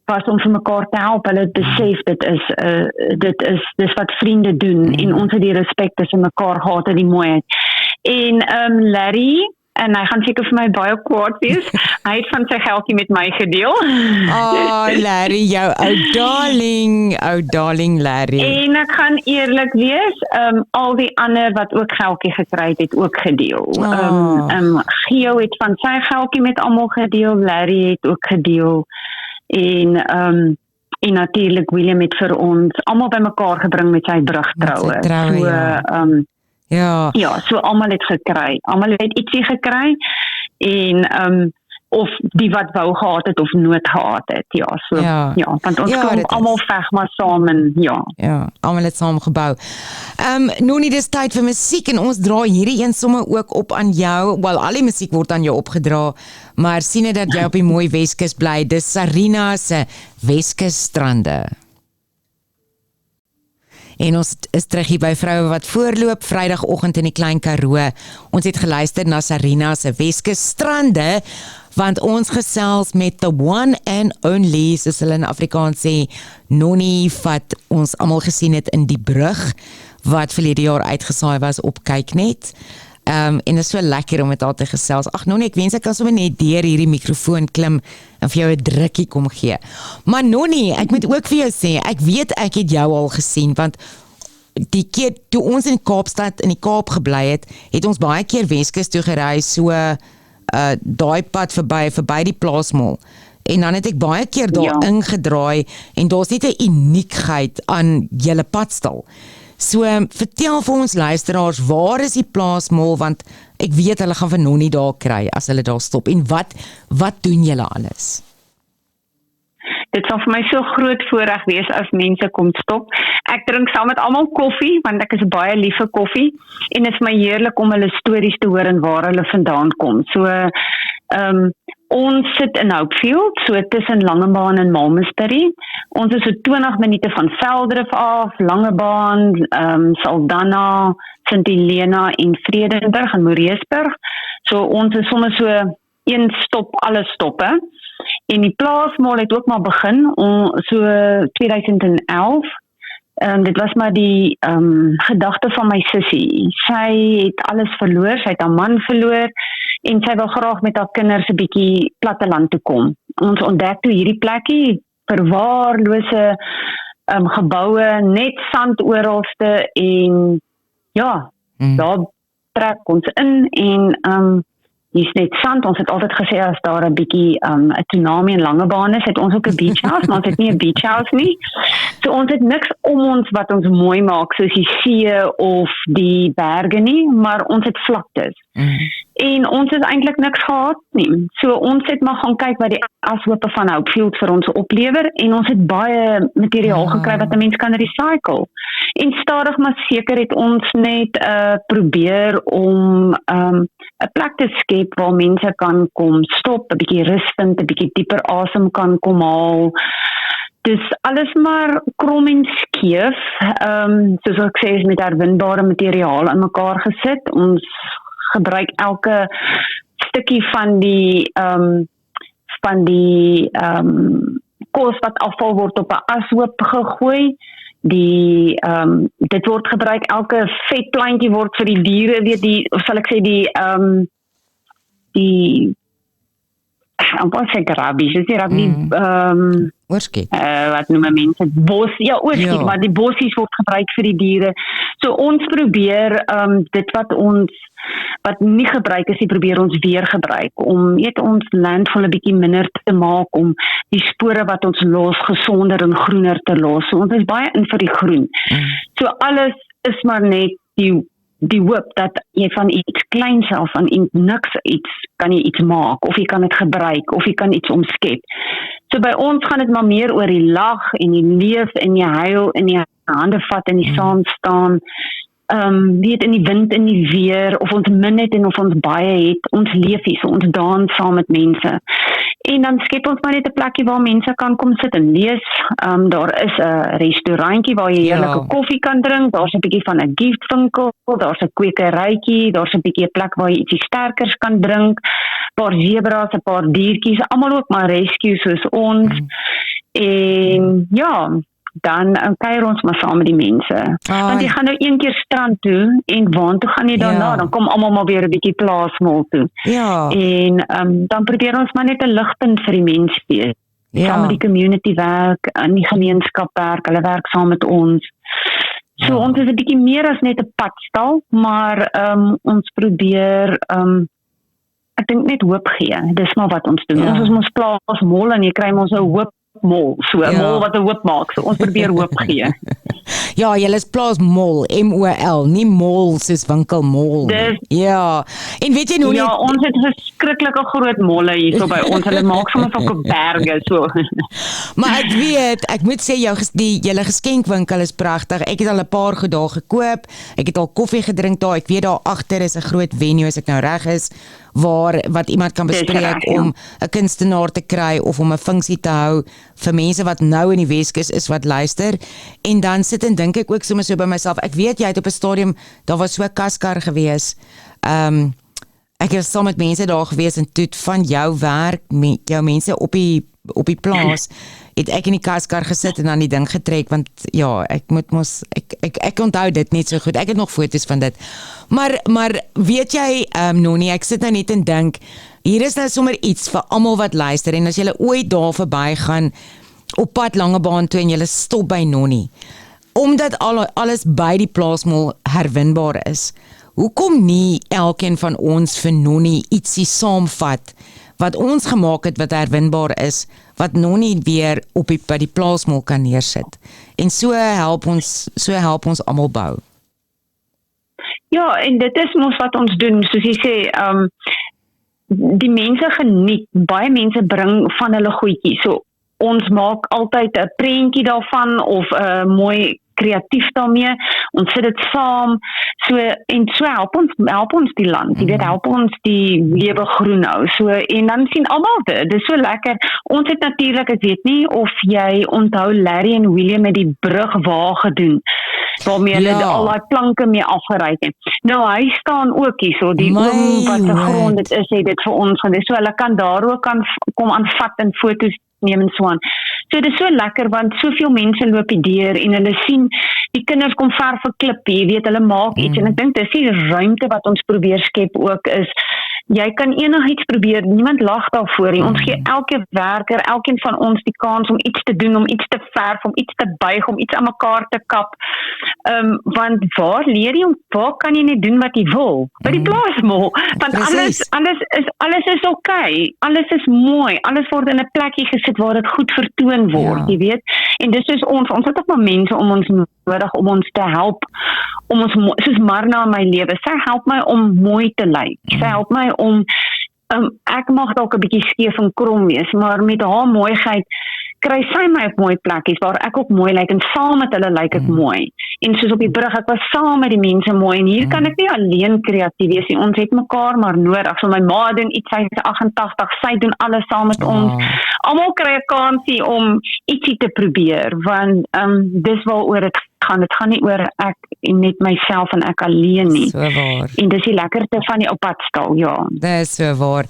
S2: was om vir mekaar te help. Hulle het besef, dis wat vriende doen, en ons het die respek tussen mekaar gehad, en die mooiheid. En Larry, en hy gaan seker vir my baie kwaad wees, hy het van sy geldjie met my gedeel.
S1: Larry, jou ou darling Larry.
S2: En ek gaan eerlik wees, al die ander wat ook geldjie gekry het ook gedeel. Gio het van sy geldjie met almal gedeel, Larry het ook gedeel, en En natuurlik William het vir ons almal bymekaar gebring met sy brugtroue.
S1: Met sy troue,
S2: So
S1: ja.
S2: ja, so almal het gekry. Almal het ietsie gekry en of die wat wou gehad het of nood gehad het. Ja, so
S1: Ja.
S2: want ons
S1: Ja,
S2: kom
S1: dit is.
S2: almal veg maar saam en
S1: Ja, almal het saam gebou. Nonnie, dis tyd vir musiek en ons dra hierdie een somme ook op aan jou. Wel, al die musiek word aan jou opgedra, maar sien net dat jy op die mooi Weskus bly. Dis Sarina se Weskus strande. En ons is terug hier by Vroue wat voorloop, Vrydagoggend in die Klein Karoo. Ons het geluister na Sarina se Weskus strande, want ons gesels met the one and only, soos hulle in Afrikaans sê, Nonnie, wat ons almal gesien het in die brug, wat verlede jaar uitgesaai was op Kyknet. En dit is so lekker om met haar te gesels. Ag Nonnie, ek wens ek kan sommer net deur hierdie mikrofoon klim en vir jou 'n drukkie kom gee. Maar Nonnie, ek moet ook vir jou sê, ek weet ek het jou al gesien, want die keer toe ons in Kaapstad in die Kaap gebly het ons baie keer Weskus toe gery, so daai pad verby die plaasmol. En dan het ek baie keer daar ingedraai en daar's net 'n uniekheid aan julle padstal. So vertel vir ons luisteraars, waar is die plaasmol, want ek weet hulle gaan vir Nonnie daar kry as hulle daar stop. En wat doen julle alles?
S2: dit sal vir my so groot voorreg wees as mense kom stop. Ek drink saam met almal koffie, want ek is baie lief vir koffie, en dit is my heerlik om hulle stories te hoor en waar hulle vandaan kom. So, ons sit in Hopefield, so tussen Langebaan en Malmesbury. Ons is so 20 minute van Velddrif af, Langebaan, Saldanha, St. Helena en Vredenburg en Moreesburg. So ons is sommer so een stop, alle stoppe. En die plaasmol het ook maar begin, so 2011. Dit was maar die gedagte van my sussie. Sy het alles verloor, sy het haar man verloor, en sy wil graag met haar kinders 'n bietjie platteland toe kom. Ons ontdek toe hierdie plekkie, verwaarlose geboue, net sand oralste, en ja, daar trek ons in, en hier's net sand. Ons het altyd gesê as daar 'n bietjie 'n tsunami in Langebaan is, het ons ook 'n beach house, maar ons het nie 'n beach house nie. So ons het niks om ons wat ons mooi maak, soos die see of die berge nie, maar ons het vlaktes. En ons het eintlik niks gehad nie. So ons het maar gaan kyk wat die ashope van Hopefield vir ons oplewer, en ons het baie materiaal gekry wat 'n mens kan recycle. En stadig maar seker het ons net probeer om 'n plek te skep waar mense kan kom stop, 'n bietjie rus vind, 'n bietjie dieper asem kan kom haal. Dis alles maar krom en skeef, soos ek sê, is met herwinbare materiaal in mekaar gesit. Ons gebruik elke stukkie van die kos wat afval word op 'n ashoop gegooi. Dit word gebruik, elke vetplantjie word vir die diere, of sal ek sê wat sê rabbies, is die rabbi,
S1: oorskiet.
S2: wat noem mense, oorskiet, maar die bossies word gebruik vir die diere. So ons probeer, dit wat nie gebruik is, probeer ons weer gebruik, om ons landvol 'n bietjie minder te maak, om die spore wat ons los, gesonder en groener te los. So ons is baie in vir die groen. So alles is maar net die hoop dat jy van iets kleins af, van niks kan jy iets maak, of jy kan dit gebruik, of jy kan iets omskep. So by ons gaan dit maar meer oor die lag, en die leef, en die huil, en die hande vat, en die saam staan, in die wind, in die weer, of ons min het, en of ons baie het, ons leef hier, so ons dans saam met mense. En dan skep ons maar net 'n plekkie waar mense kan kom sit en lees. Daar is 'n restaurantjie waar jy heerlike koffie kan drink, daar's 'n bietjie van 'n giftwinkel, daar's 'n kwekerytjie, daar's 'n bietjie 'n plek waar jy ietsie sterkers kan drink, 'n paar zebras, 'n paar diertjies, almal ook maar rescue soos ons. En ja, dan kuier ons maar saam met die mense. Want jy gaan nou een keer strand toe, en waartoe gaan jy daarna? Dan kom almal maar weer 'n bietjie plaasmol toe. En dan probeer ons maar net 'n ligpunt vir die mense wees. Saam met die community werk, in die gemeenskap werk, hulle werk saam met ons. So ons is 'n bietjie meer as net 'n padstal, maar ons probeer ek dink net hoop gee. Dis maar wat ons doen. Ons is ons plaasmol, en jy kry ons 'n hoop hoopmol, so 'n mol wat 'n hoop maak. So ons probeer hoop gee.
S1: Ja, julle is plaasmol, MOL, nie mol soos winkelmol nie. Ja. En weet jy nou nie,
S2: Ja, ons het verskriklike groot molle hier so by ons. Hulle maak sommer sulke berge so.
S1: maar ek moet sê julle geskenkwinkel is pragtig. Ek het al 'n paar goed daar gekoop. Ek het al koffie gedrink daar. Ek weet daar agter is 'n groot venue as ek nou reg is wat iemand kan bespreek om 'n kunstenaar te kry of om 'n funksie te hou vir mense wat nou in die Weskus is wat luister. En dan sit en dink ek ook sommer so by myself. Ek weet jy het op 'n stadium, daar was so 'n kaskar gewees. Ek het saam met mense daar gewees en toe van jou werk met jou mense op die plaas het ek in die kaskar gesit en dan die ding getrek want ja, ek moet mos ek onthou dit net so goed. Ek het nog foto's van dit. Maar weet jy Nonnie, ek sit nou net en dink hier is nou sommer iets vir almal wat luister en as jy ooit daar verbygaan op pad Langebaan toe en jy stop by Nonnie. Omdat alles by die plaasmol herwinbaar is. Hoekom nie elkeen van ons vir Nonnie ietsie saamvat wat ons gemaak het wat herwinbaar is, wat Nonnie weer by die plaasmol kan neersit. En so help ons almal bou.
S2: Ja, en dit is mos wat ons doen, soos jy sê, die mense geniet, baie mense bring van hulle goedjies. So ons maak altyd 'n prentjie daarvan of 'n mooi kreatief daarmee. Ons sit dit saam. So help ons die land. Jy weet, help ons die lewe groen hou. So en dan sien almal dit. Dis so lekker. Ons het natuurlik, ek weet nie of jy onthou Larry en William met die brugwa gedoen. Waarmee hulle al daai planke mee afgery het. Nou hy staan ook hier so die oom wat se grond dit is, het dit vir ons gedoen. So hulle kan daar ook kom aanvat en foto's neem en so aan. So dit is so lekker want soveel mense loop die deur en hulle sien die kinders kom verf 'n klippie, jy weet hulle maak iets en ek dink dis die ruimte wat ons probeer skep ook is jy kan enigiets probeer, niemand lag daarvoor nie. Ons gee elke werker, elkeen van ons die kans om iets te doen, om iets te verf, om iets te buig, om iets aan mekaar te kap. Want waar leer jy waar kan jy net doen wat jy wil? By die plaasmol. Want alles is okay. Alles is mooi. Alles word in 'n plekkie gesit waar dit goed vertoon word, jy weet. En dis is ons het ook maar mense om ons nodig om ons te help om ons soos Marna in my lewe. Sy help my om mooi te lyk. Sy help my om ek mag dalk 'n bietjie skeef en krom wees, maar met haar mooiheid kry sy my op mooi plekkies waar ek ook mooi lyk en saam met hulle lyk ek mooi. En soos op die brug, ek was saam met die mense mooi en hier kan ek nie alleen kreatief wees nie. Ons het mekaar maar nodig. So my ma doen iets, sy is 88, sy doen alles saam met ons. Almal kry 'n kansie om ietsie te probeer want dis waaroor dit gaan. Dit gaan nie oor ek net myself en ek alleen nie.
S1: So waar.
S2: En dis die lekkerte van die oppadstal, ja.
S1: Dis so waar.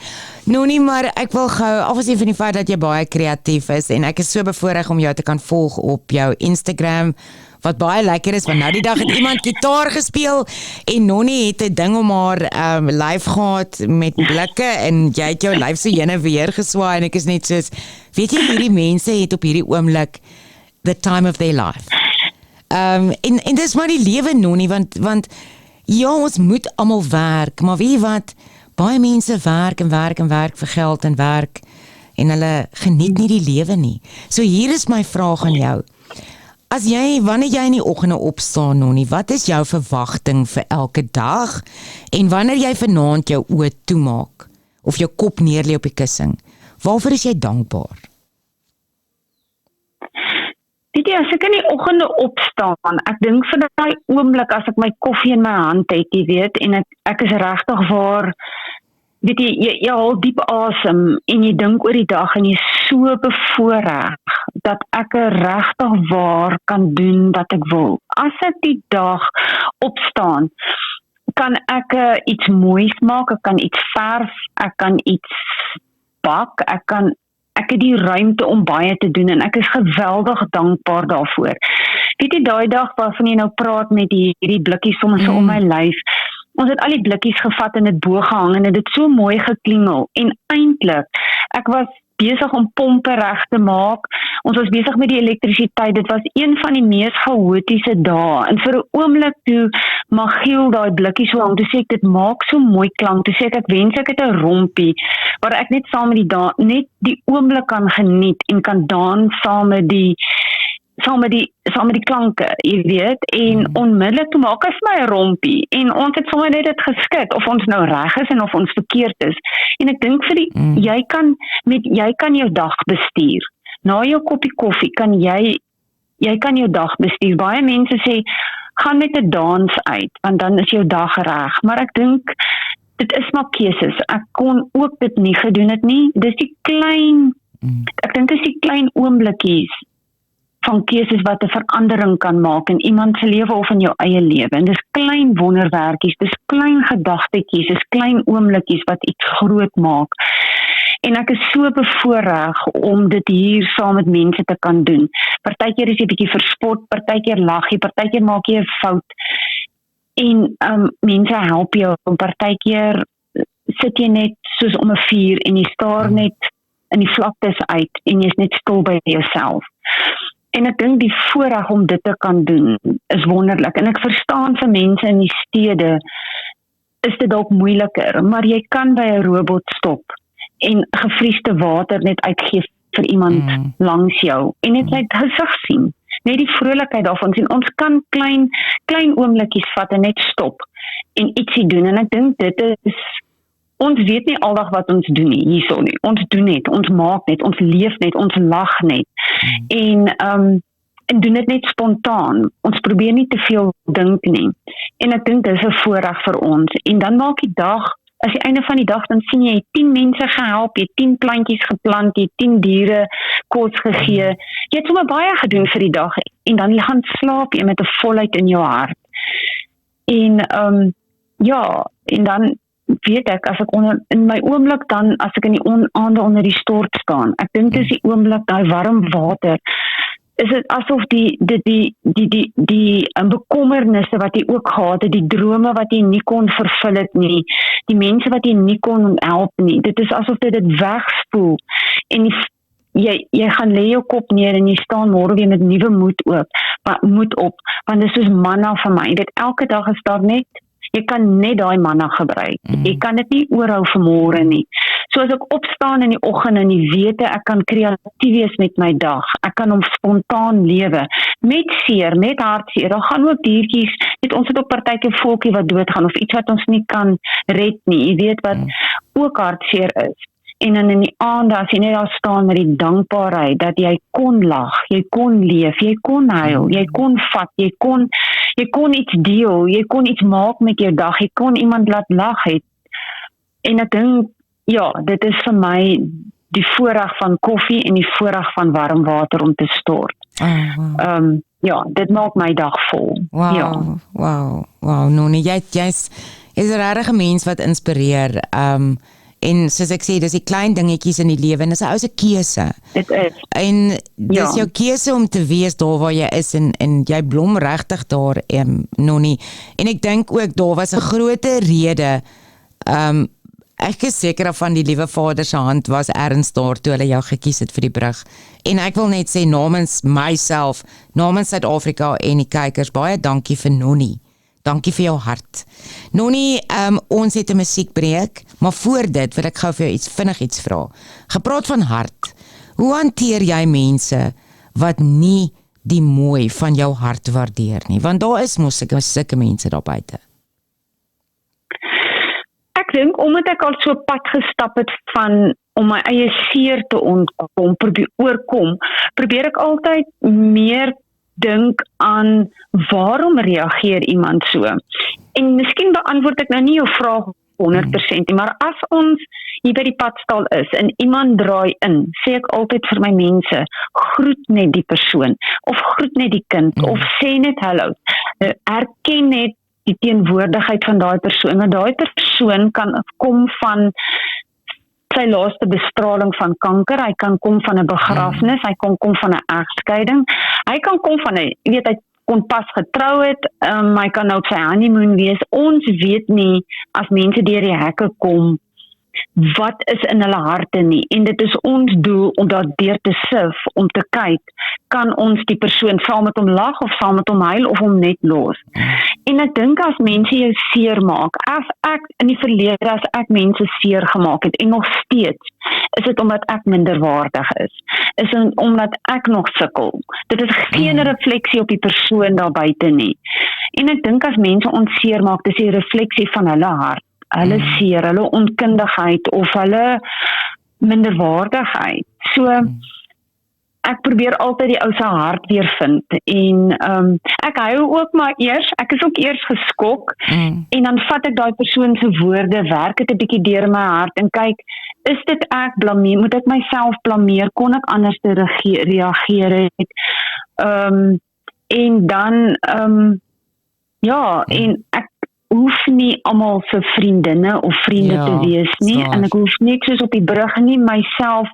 S1: Nonnie, maar ek wil gou, afgesien van die feit dat jy baie kreatief is en ek is so bevoorreg om jou te kan volg op jou Instagram, wat baie lekker is, want nou die dag het iemand gitaar gespeel en Nonnie het 'n ding om haar lyf gehad met blikke en jy het jou lyf so heen en weer geswaai en ek is net soos, weet jy, hierdie mense het op hierdie oomblik the time of their life. En dis maar die lewe Nonnie, want ja, ons moet almal werk, maar weet jy wat, baie mense werk en werk en werk vir geld en werk en hulle geniet nie die lewe nie. So hier is my vraag aan jou. Wanneer jy in die oggende opstaan Nonnie, wat is jou verwagting vir elke dag? En wanneer jy vanaand jou oë toemaak of jou kop neerlê op die kussing, waarvoor is jy dankbaar?
S2: Weet jy, as ek in die oggende opstaan, ek dink vir daai oomblik as ek my koffie in my hand het, jy weet, en ek is regtig waar, weet jy haal diep asem en jy dink oor die dag en jy is so bevoorreg dat ek regtig waar kan doen wat ek wil. As ek die dag opstaan, kan ek iets moois maak, ek kan iets verf, ek kan iets bak, ek het die ruimte om baie te doen en ek is geweldig dankbaar daarvoor. Weet jy, daai dag waarvan jy nou praat met hierdie blikkies soms om my lyf, ons het al die blikkies gevat en dit bo gehang en dit so mooi geklingel en eintlik, ek was besig om pompe reg te maak. Ons was besig met die elektrisiteit. Dit was een van die mees chaotiese dae. En vir 'n oomblik toe Magiel daai blikkie so hang, toe sê ek, dit maak so mooi klank. Toe sê ek wens ek het 'n rompie waar ek net saam met net die oomblik kan geniet en kan dans saam met die klanke, jy weet, en onmiddellik toe maak hy vir my 'n rompie, en ons het sommer net dit geskit, of ons nou reg is en of ons verkeerd is, en ek dink jy kan jou dag bestuur, na jou koppie koffie, kan jy kan jou dag bestuur, baie mense sê, gaan met 'n dans uit, want dan is jou dag reg, maar ek dink, dit is maar keuses, ek kon ook dit nie gedoen het nie, dis die ek dink dis die klein oomblikkies, van keuses wat 'n verandering kan maak in iemand se lewe of in jou eie lewe. En dis klein wonderwerkies, dis klein gedagtetjies, dis klein oomblikkies wat iets groot maak. En ek is so bevoorreg om dit hier saam met mense te kan doen. Partykeer is jy bietjie verspot, partykeer lag jy, partykeer maak jy 'n fout. En mense help jou, en partykeer sit jy net soos om 'n vuur en jy staar net in die vlaktes uit en jy's net stil by jouself. En ek dink die voorreg om dit te kan doen is wonderlik. En ek verstaan vir mense in die stede is dit dalk moeiliker, maar jy kan by 'n robot stop en gevriesde water net uitgee vir iemand langs jou en net sy gesig sien. Net die vrolikheid daarvan sien. Ons kan klein oomblikies vat en net stop en ietsie doen. En ek dink dit is, ons weet nie aldag wat ons doen nie, hierso nie. Ons doen net, ons maak net, ons leef net, ons lag net. En doen dit net spontaan. Ons probeer nie te veel dink nie. En ek dink dit is 'n voorreg vir ons. En dan maak die dag, as die einde van die dag, dan sien jy 10 mense gehelp, jy 10 plantjies geplant, jy 10 diere kos gegee. Jy het sommer baie gedoen vir die dag en dan gaan slaap jy met 'n volheid in jou hart. En en dan weet ek, as ek in my oomblik dan, as ek in die aande onder die stort staan, ek dink dis die oomblik, daai warm water, is dit asof die bekommernisse wat jy ook gehad het, die drome wat jy nie kon vervul het nie, die mense wat jy nie kon help nie, dit is asof dit wegspoel, en jy gaan lê jou kop neer en jy staan môre weer met nuwe moed op, want dit is soos manna vir my, dit elke dag is daar net, jy kan net daai manna gebruik, jy kan dit nie oorhou vir môre nie. So as ek opstaan in die oggend en die wete, ek kan kreatief wees met my dag, ek kan hom spontaan lewe, met seer, met hartseer, daar gaan ook diertjies, ons het ook partykeer voeltjie wat doodgaan, of iets wat ons nie kan red nie, jy weet wat ook hartseer is. En dan in die aande, as jy net daar staan met die dankbaarheid, dat jy kon lag, jy kon leef, jy kon huil, jy kon vat, jy kon iets deel, jy kon iets maak met jou dag, jy kon iemand laat lag het. En ek dink, dit is vir my die voorreg van koffie en die voorreg van warm water om te stort. Dit maak my dag vol.
S1: Wow, Nonnie, jy's 'n regte mens wat inspireer. En soos ek sê, dis die klein dingetjies in die lewe en dis 'n ou se keuse.
S2: Dit is.
S1: En dis jou keuse om te wees daar waar jy is en jy blom regtig daar, Nonnie. En ek dink ook daar was 'n groter rede. Ek is seker van die liewe Vader se hand was erns daar toe hulle jou gekies het vir die brug. En ek wil net sê namens myself, namens Suid-Afrika en die kykers, baie dankie vir Nonnie. Dankie vir jou hart. Nonnie, ons het 'n musiekbreek, maar voor dit wil ek gou vir jou vinnig iets vra. Gepraat van hart, hoe hanteer jy mense wat nie die mooi van jou hart waardeer nie? Want daar is mos sulke mense daar buite.
S2: Ek dink, omdat ek al so pad gestap het om my eie seer te oorkom, probeer ek altyd meer dink aan waarom reageer iemand so. En miskien beantwoord ek nou nie jou vraag 100% nie, maar as ons hier by die padstal is en iemand draai in, sê ek altyd vir my mense, groet net die persoon, of groet net die kind, of sê net hallo, erken net die teenwoordigheid van daai persoon, want daai persoon kan kom van sy laaste bestraling van kanker, hy kan kom van 'n begrafnis, hy kan kom van 'n egskeiding, hy kan kom van hy kon pas getrou het, hy kan nou op sy honeymoon wees, ons weet nie, as mense deur die hekke kom, wat is in hulle harte nie. En dit is ons doel om daardeur te sif, om te kyk, kan ons die persoon saam met hom lag of saam met hom huil of hom net los. En ek dink as mense jou seer maak, as ek in die verlede as ek mense seer gemaak het en nog steeds, is dit omdat ek minderwaardig is dit omdat ek nog sukkel. Dit is geen refleksie op die persoon daar buite nie. En ek dink as mense ons seer maak, dis die refleksie van hulle hart, hulle seer, hulle onkundigheid of hulle minderwaardigheid. So, ek probeer altyd die ou se hart weer vind en ek hou ook maar ek is ook eers geskok en dan vat ek daai persoon se woorde, werk dit 'n bietjie deur my hart en kyk, is dit ek blameer, moet ek myself blameer, kon ek anders reageer het, en dan en ek hoef nie almal se vriendinne of vriende te wees nie, en ek hoef net soos op die brug nie myself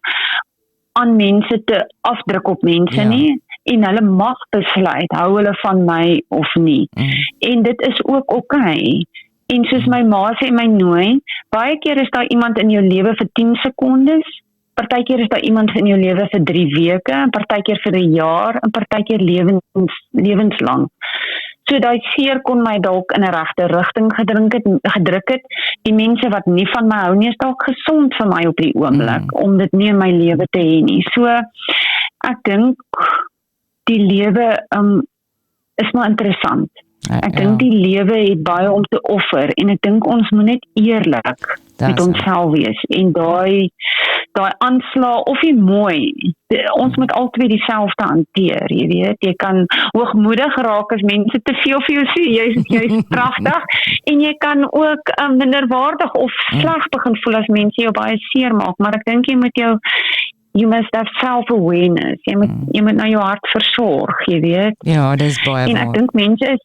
S2: aan mense te afdruk op mense nie, en hulle mag besluit, hou hulle van my of nie. En dit is ook okay. En soos my ma sê my nooi, baie keer is daar iemand in jou lewe vir 10 sekondes, partykeer is daar iemand in jou lewe vir 3 weke, partykeer vir 1 jaar, en partykeer lewenslang. So daai seer kon my dalk in 'n regte rigting gedruk het. Die mense wat nie van my hou nie, is dalk gesond vir my op die oomblik, om dit nie in my lewe te hê nie. So, ek dink, die lewe is maar interessant. Ek dink die lewe het baie om te offer, en ek dink ons moet net eerlik met onsself wees, en daai aanslag, of die mooi, ons moet albei dieselfde hanteer, jy weet, jy kan hoogmoedig raak as mense te veel vir jou sê, jy is pragtig, en jy kan ook minderwaardig of sleg begin voel as mense jou baie seer maak, maar ek dink you must have self-awareness, jy moet na jou hart versorg, jy weet.
S1: Ja, dis baie
S2: en ek dink mense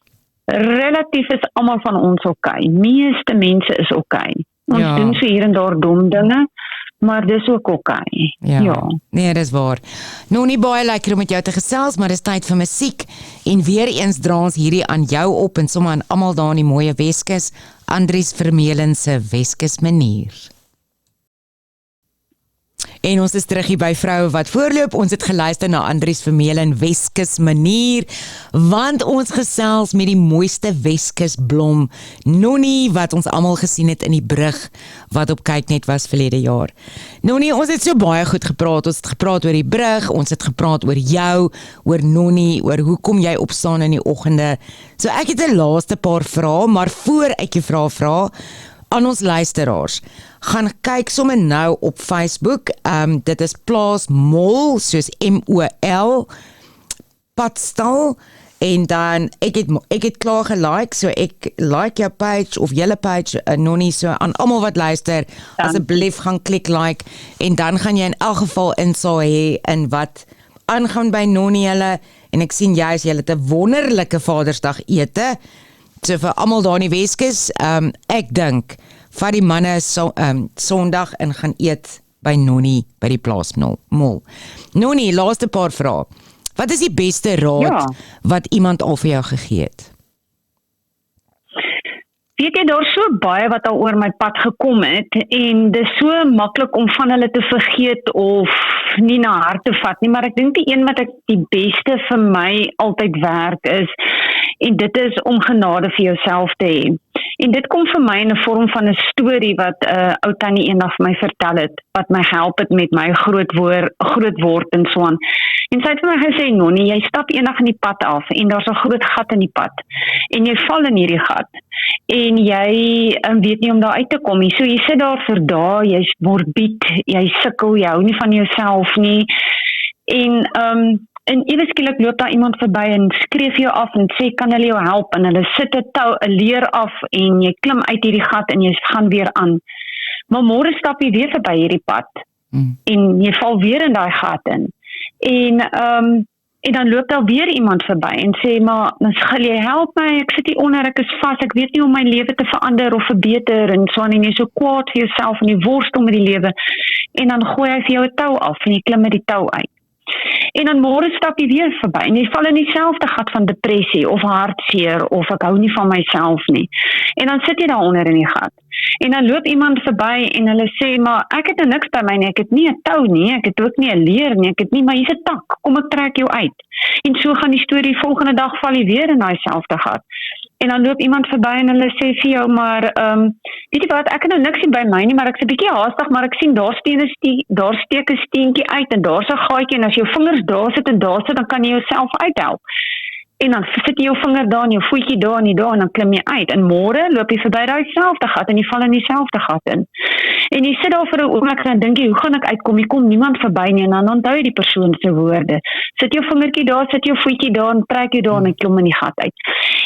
S2: relatief is almal van ons okay, meeste mense is okay, ons doen so hier en daar dom dinge, maar dis ook okay. Ja.
S1: Nee, dis waar. Nou nie baie lekker om met jou te gesels, maar dis tyd vir musiek. En weer eens dra ons hierdie aan jou op en sommer aan almal daar in die mooie Weskus, Andries Vermeulen se Weskus manier. En ons is terug hier by Vroue wat Voorloop. Ons het geluister na Andries Vermeulen Weskus manier, want ons gesels met die mooiste Weskus blom, Nonnie, wat ons almal gesien het in die brug, wat op Kyknet was verlede jaar. Nonnie, ons het so baie goed gepraat. Ons het gepraat oor die brug, ons het gepraat oor jou, oor Nonnie, oor hoekom jy opstaan in die oggende. So ek het 'n laaste paar vrae, maar voor ek jou vra aan ons luisteraars, gaan kyk sommer nou op Facebook, dit is Plaas Mol, soos MOL, Padstal, en dan, ek het klaar gelike, so ek like jou page, of julle page, Nonnie, so aan almal wat luister, asseblief gaan klik like, en dan gaan jy in elk geval insaal hê, in wat aangaan by Nonnie hulle, en ek sien juist, julle het 'n wonderlike Vadersdag ete, so vir almal daar in die Weskus, ek dink, vat die manne Sondag en gaan eet by Nonnie, by die Plaas Mol. Nonnie, laaste paar vrae. Wat is die beste raad wat iemand al vir jou gegee het?
S2: Weet jy, daar is so baie wat al oor my pad gekom het, en dit is so maklik om van hulle te vergeet of nie na hart te vat nie, maar ek dink die een wat ek die beste vir my altyd werk is, en dit is om genade vir jouself te hê. En dit kom vir my in 'n vorm van 'n storie wat ou tannie eendag vir my vertel het, wat my gehelp het met my groot word en so aan. En sy het vir my gesê, Nonnie, jy stap eendag in die pad af, en daar's 'n groot gat in die pad, en jy val in hierdie gat, en jy weet nie om daar uit te kom nie, so jy sit daar vir dae, jy's morbied, jy sukkel, jy hou nie van jouself nie, en ewe skielik loop daar iemand verby en skree vir jou af en sê, kan hulle jou help, en hulle sit 'n leer af, en jy klim uit hierdie gat, en jy gaan weer aan. Maar môre stap jy weer verby hierdie pad, en jy val weer in daai gat in, en dan loop daar weer iemand verby, en sê, maar, skil jy help my, ek sit hier onder, ek is vas, ek weet nie hoe my lewe te verander of verbeter, en so aan, en jy is so kwaad vir jouself, en jy worstel met die lewe, en dan gooi hy vir jou 'n tou af, en jy klim met die tou uit. En dan môre stap jy weer verby en jy val in dieselfde gat van depressie of hartseer of ek hou nie van myself nie. En dan sit jy daar onder in die gat. En dan loop iemand verby en hulle sê, maar ek het niks by my nie, ek het nie 'n tou nie, ek het ook nie 'n leer nie, ek het nie, maar hier's 'n tak, kom ek trek jou uit. En so gaan die storie, volgende dag val jy weer in daai selfde gat. En dan loop iemand verby en hulle sê vir jou, maar weet jy wat, ek het nou niks hier by my nie, maar ek's 'n bietjie haastig, maar ek sien daar steek 'n steentjie uit en daar's 'n gaatjie en as jou vingers daar sit en daar sit, dan kan jy jouself uithelp. En dan sit jy jou vinger daar en jou voetjie daar en dan klim jy uit. En môre loop jy verby daai selfde gat en jy val in dieselfde gat in. En jy sit daar vir 'n oomblik en dan dink jy, hoe gaan ek uitkom? Hier kom niemand verby nie en dan onthou jy die persoon se woorde. Sit jou vingertjie daar, sit jou voetjie daar en trek jy daar en klim in die gat uit.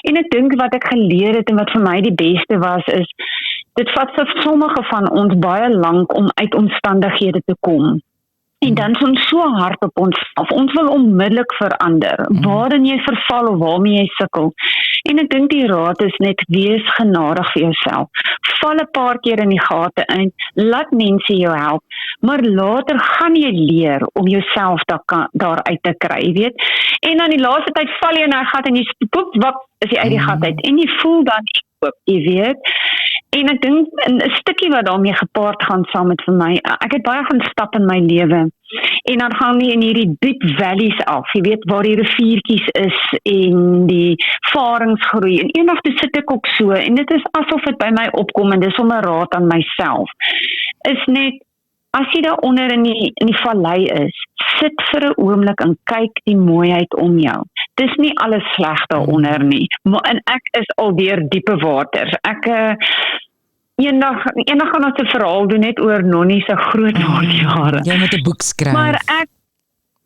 S2: En ek dink wat ek geleer het en wat vir my die beste was is, dit vat vir sommige van ons baie lank om uit omstandighede te kom. En dan is ons so hard op onsself. Ons wil onmiddellik verander. Waarin jy verval of waarmee jy sukkel. En ek dink die raad is net, wees genadig vir jouself. Val 'n paar keer in die gate in, laat mense jou help, maar later gaan jy leer om jouself daaruit te kry, jy weet. En dan die laaste tyd val jy in 'n gat en jy poep, wap, is jy uit die gat uit. En jy voel dan oop, jy weet. En ek dink 'n stukkie wat daarmee gepaard gaan saam met vir my, ek het baie gaan stap in my lewe. En dan gaan jy in hierdie diep valleys af, jy weet waar die riviertjies is en die varings groei. En eendag toe sit ek ook so en dit is asof dit by my opkom en dis om 'n raad aan myself. Is net as jy daar onder in die vallei is, sit vir 'n oomblik en kyk die mooiheid om jou. Dis nie alles sleg daaronder nie, en ek is alweer diepe waters. Ek eendag gaan ons 'n verhaal doen net oor Nonnie se grootwordjare.
S1: Jy moet 'n boek skryf.
S2: Maar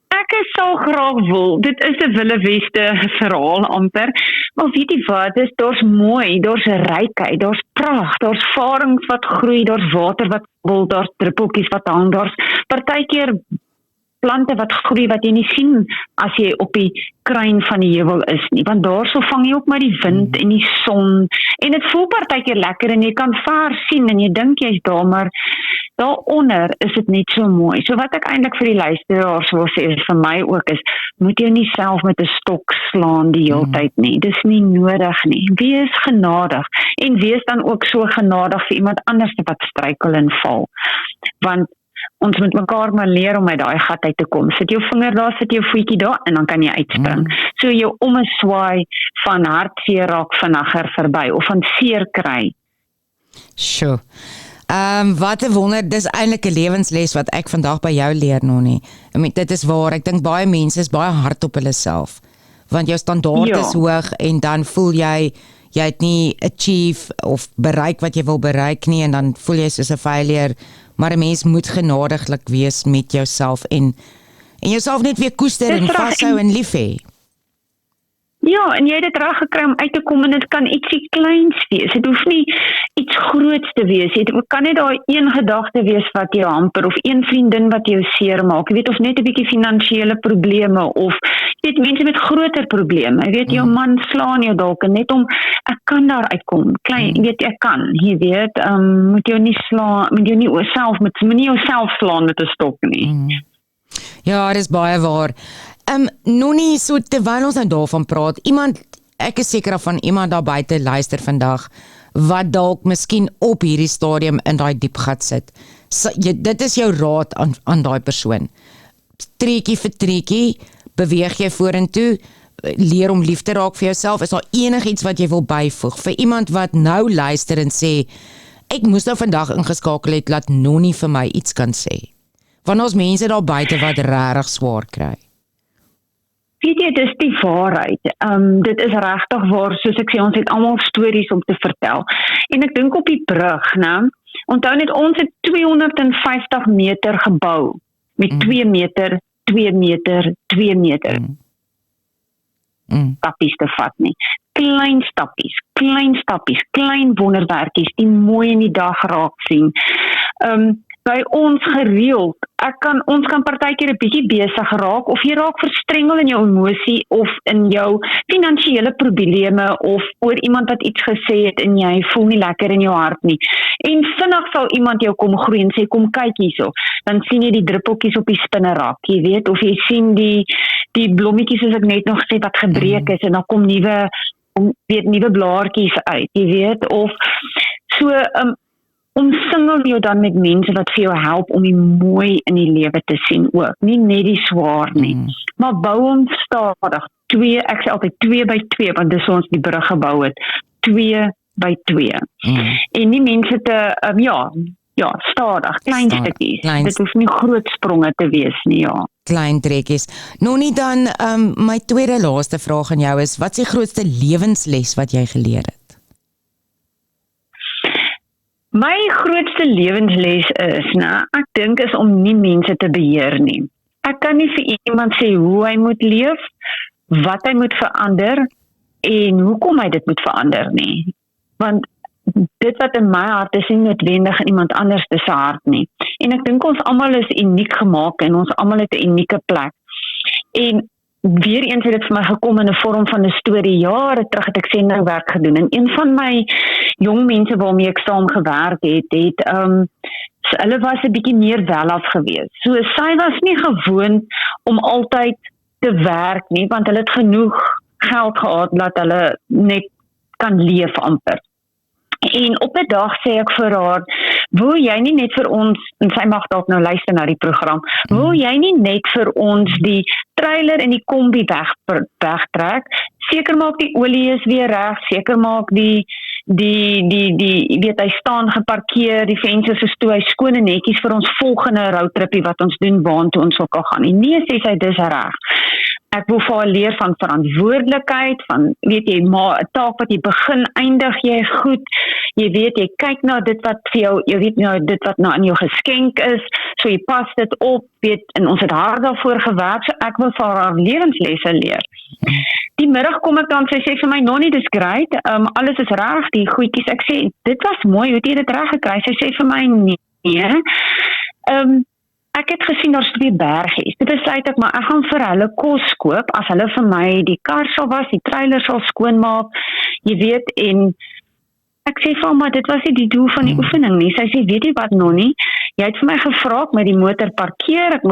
S2: ek sal graag wil. Dit is 'n Wille Weste verhaal amper. Maar weet jy wat, daar's mooi, daar's rykheid, daar's pragt, daar's varings wat groei, daar's water wat wil, daar's druppeltjies wat hang, daar's partykeer plante wat groei wat jy nie sien as jy op die kruin van die heuwel is nie, want daarso vang jy ook maar die wind en die son, en dit voel partykeer lekker en jy kan ver sien en jy dink jy's daar, maar daaronder is dit net so mooi. So wat ek eintlik vir die luisteraars wil sê is vir my ook is, moet jy nie self met 'n stok slaan die hele tyd nie. Dis nie nodig nie. Wees genadig en wees dan ook so genadig vir iemand anders wat struikel en val. Want ons moet mekaar maar leer om uit daai gat uit te kom. Sit jou vinger daar, sit jou voetjie daar en dan kan jy uitspring. So jou om 'n swaai van hartseer raak vinniger verby of van seer kry.
S1: Sjoe. Wat 'n wonder, dis eintlik 'n lewensles wat ek vandag by jou leer, Nonnie. Dit is waar, ek dink baie mense is baie hard op hulle self. Want jou standaard is hoog en dan voel jy het nie achieve of bereik wat jy wil bereik nie en dan voel jy soos 'n failure. Maar 'n mens moet genadiglik wees met jouself en jouself net weer koester en vashou en lief hê.
S2: Ja, en jy het dit reg gekry om uit te kom en dit kan ietsie kleins wees. Dit hoef nie iets groots te wees. Dit kan net daai een gedagte wees wat jou hamper of een vriendin wat jou seer maak. Jy weet, of net 'n bietjie finansiële probleme of jy weet mense met groter probleme. Jy weet jou man slaan jou dalk en net om ek kan daar uitkom. Klein, jy weet ek kan. Jy weet, moet jou nie slaan, moet jou nie moenie jouself slaan met 'n stok nie.
S1: Ja, dis baie waar. Nonnie, so terwyl ons nou daarvan praat, ek is seker van iemand daar buite luister vandag, wat dalk miskien op hierdie stadium in daai diep gat sit. Dit is jou raad aan daai persoon. Treetjie vir treetjie, beweeg jy vorentoe, leer om lief te raak vir jouself. Is daar enigiets wat jy wil byvoeg vir iemand wat nou luister en sê, ek moes nou vandag ingeskakel het, laat Nonnie vir my iets kan sê. Want ons mense daar buite wat regtig swaar kry.
S2: Weet jy, dis die waarheid. Dit is regtig waar, soos ek sê, ons het almal stories om te vertel. En ek dink op die brug, né? Onthou net, ons het 250 meter gebou, met 2 meter, 2 meter, 2 meter. Stappies te vat nie. Klein stappies, klein wonderwerkies, die mooi in die dag raak sien. by ons gereeld. Ons kan partykeer 'n bietjie besig raak of jy raak verstrengel in jou emosie of in jou finansiële probleme of oor iemand wat iets gesê het en jy voel nie lekker in jou hart nie. En vinnig sal iemand jou kom groei en sê kom kyk hierso. Dan sien jy die druppeltjies op die spinnerak, jy weet, of jy sien die blommetjies soos ek net nog gesê wat gebreek is en dan kom nuwe blaartjies uit, jy weet, of so omsingel jou dan met mense wat vir jou help om die mooi in die lewe te sien ook, nie net die swaar nie, maar bou hom stadig, ek sê altyd 2 by 2, want dis ons die brug gebou het, 2 by 2, en nie mense te, stadig, klein stukkies, dit hoef nie groot spronge te wees nie,
S1: Klein trekkies. Nonnie, dan, my tweede laaste vraag aan jou is, wat is die grootste lewensles wat jy geleer het?
S2: My grootste lewensles is, ek dink is om nie mense te beheer nie. Ek kan nie vir iemand sê hoe hy moet leef, wat hy moet verander, en hoekom hy dit moet verander nie. Want dit wat in my hart is nie noodwendig in iemand anders se hart nie. En ek dink ons almal is uniek gemaak en ons almal het 'n unieke plek. En weer eens het dit vir my gekom in 'n vorm van 'n storie. Jare terug het ek sendingwerk gedoen en een van my jong mense waarmee ek saam gewerk het hulle was 'n bietjie meer welaf geweest. So sy was nie gewoond om altyd te werk nie, want hulle het genoeg geld gehad dat hulle net kan leef amper. En op 'n dag sê ek vir haar, wil jy nie net vir ons, en sy mag dalk nou luister na die program, wil jy nie net vir ons die trailer en die kombi wegtrek, seker maak die olie is weer reg, seker maak die weet hy staan geparkeer, die vensters is toe, hy skoon en netjies vir ons volgende roadtripie wat ons doen, waantoe ons ook al gaan. En nee, sê sy, dis reg. Ek wil vir haar leer van verantwoordelikheid, van, weet jy, maar 'n taak wat jy begin, eindig jy goed, jy weet, jy kyk na dit wat vir jou, jy weet nou, dit wat nou aan jou geskenk is, so jy pas dit op, weet, en ons het hard daarvoor gewerk, so ek wil vir haar lewenslesse leer. Die middag kom ek dan, sy sê vir my, Nonnie, dis great, alles is reg, die goedjies, ek sê, dit was mooi, hoe het jy dit reg gekry? Sy sê vir my, nee, ek het gesien daar's 2 bergies. Dit besluit ek, maar ek gaan vir hulle kos koop, as hulle vir my die kar sal was, die trailer sal skoonmaak, jy weet, en ek sê vir maar dit was nie die doel van die oefening nie. Sy sê, weet jy wat, Nonnie, jy het vir my gevra, ek moet die motor parkeer, ek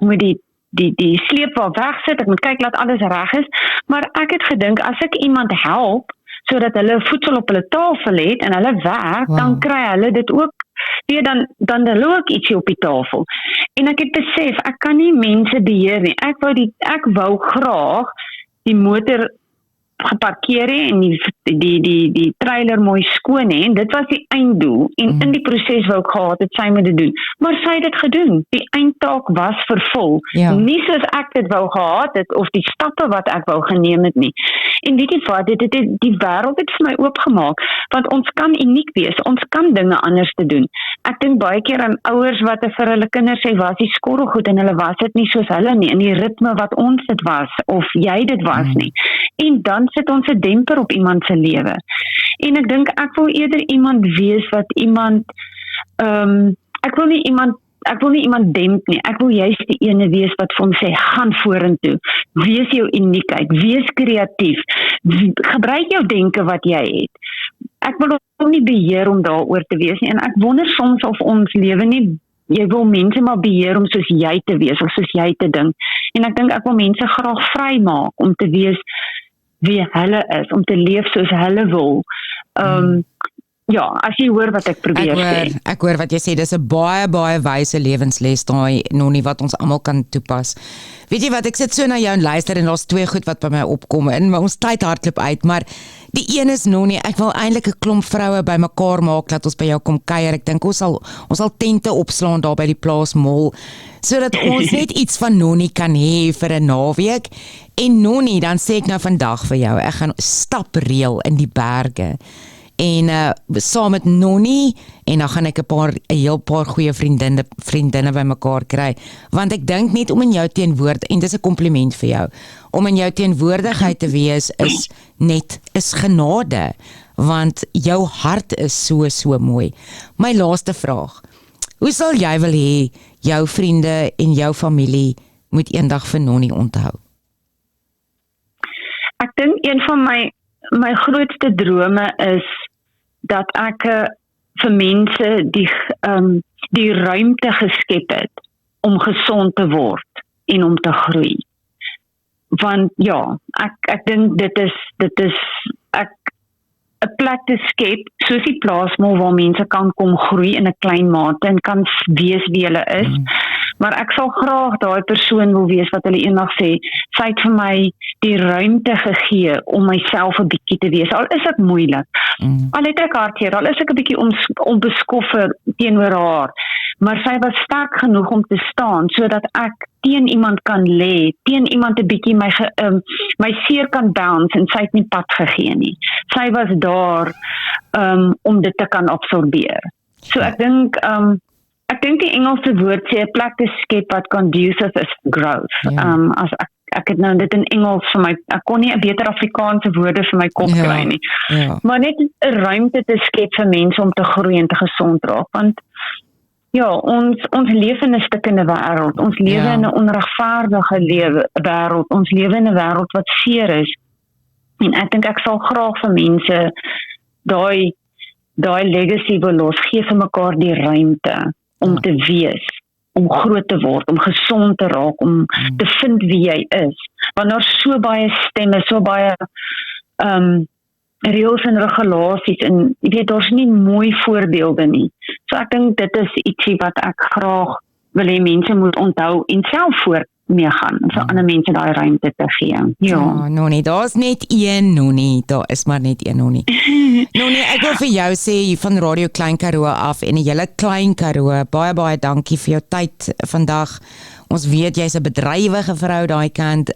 S2: moet die sleepwa wegsit, ek moet kyk dat alles reg is, maar ek het gedink, as ek iemand help, sodat hulle voedsel op hulle tafel het, en hulle werk, dan kry hulle dit ook, weer dan hulle ook ietsie op die tafel. En ek het besef, ek kan nie mense beheer nie, ek wou graag die motor geparkeer en die trailer mooi skoon hê, en dit was die einddoel, en in die proses wou ek gehad het, sy moet dit doen, maar sy het dit gedoen, die eindtaak was vervul, nie soos ek dit wou gehad het, of die stappe wat ek wou geneem het nie, en weet jy wat, die wêreld het vir my oopgemaak, want ons kan uniek wees, ons kan dinge anders te doen. Ek dink baie keer aan ouers wat vir hulle kinders sê, was die skorrelgoed, en hulle was dit nie soos hulle nie, in die ritme wat ons dit was, of jy dit was nie, en dan sit ons 'n demper op iemand se lewe. En ek dink ek wil eerder iemand wees wat iemand ek wil nie iemand demp nie. Ek wil juist die ene wees wat vir hom sê, gaan vorentoe. Wees jou uniekheid, wees kreatief. Gebruik jou denke wat jy het. Ek wil hom nie beheer om daaroor te wees nie. En ek wonder soms of ons lewe nie, jy wil mense maar beheer om soos jy te wees of soos jy te dink. En ek dink ek wil mense graag vry maak om te wees wie hulle is, om te leef soos hulle wil. As jy hoor wat ek probeer sê.
S1: Ek hoor wat jy sê, dis 'n baie, baie wyse lewensles daai, Nonnie, wat ons almal kan toepas. Weet jy wat, ek sit so na jou en luister en daar's 2 goed wat by my opkom en ons tyd hardloop uit, maar die een is, Nonnie, ek wil eintlik 'n klomp vroue bymekaar maak dat ons by jou kom kuier. Ek dink ons sal tente opslaan daar by die plaasmol, sodat ons net iets van Nonnie kan hê vir 'n naweek. En Nonnie, dan sê ek nou vandag vir jou, ek gaan stapreël in die berge. En saam met Nonnie, en dan gaan ek 'n heel paar goeie vriendinne by mekaar kry, want ek dink net om in jou teenwoordigheid, en dis 'n kompliment vir jou, om in jou teenwoordigheid te wees is genade, want jou hart is so mooi. My laaste vraag, Hoe sal jy wil hê jou vriende en jou familie moet eendag vir Nonnie onthou?
S2: Ek dink een van my grootste drome is dat ek vir mense die ruimte geskep het om gesond te word en om te groei. Want ja, ek dink dit is 'n plek te skep, soos die plaasmol waar mense kan kom groei in 'n klein mate en kan wees wie hulle is. Maar ek sal graag daai persoon wil wees wat hulle eendag sê, sy het vir my die ruimte gegee om myself 'n bietjie te wees. Al is ek moeilik, al het ek hartseer, al is ek 'n bietjie onbeskoffer teenoor haar, maar sy was sterk genoeg om te staan, sodat ek teen iemand kan lê, teen iemand 'n bietjie my seer kan bounce en sy het nie pad gegee nie. Sy was daar om dit te kan absorbeer. So ek dink die Engelse woord sê 'n plek te skep wat conducive is for growth. As ek het nou dit in Engels vir my, ek kon nie 'n beter Afrikaanse woorde vir my kop kry nie. Maar net 'n ruimte te skep vir mense om te groei en te gesond raak, want ja, ons leef in 'n stikkende wêreld. Ons lewe in 'n onregverdige wêreld. Ons lewe in 'n wêreld wat seer is. En ek dink ek sal graag vir mense daai legacy wil los, gee vir mekaar die ruimte om te wees, om groot te word, om gesond te raak, om te vind wie jy is. Want daar's so baie stemme, so baie reëls en regulasies en jy weet, daar's nie mooi voorbeelde nie. So ek dink dit is ietsie wat ek graag wil hê mense moet onthou en self voor mee gaan, vir ander mense daai ruimte te gee. Ja,
S1: Nonnie, daar's net een Nonnie, daar is maar net een Nonnie. Nonnie, ek wil vir jou sê van Radio Klein Karoo af en die hele Klein Karoo, baie dankie vir jou tyd vandag. Ons weet jy's 'n bedrywige vrou daai kant,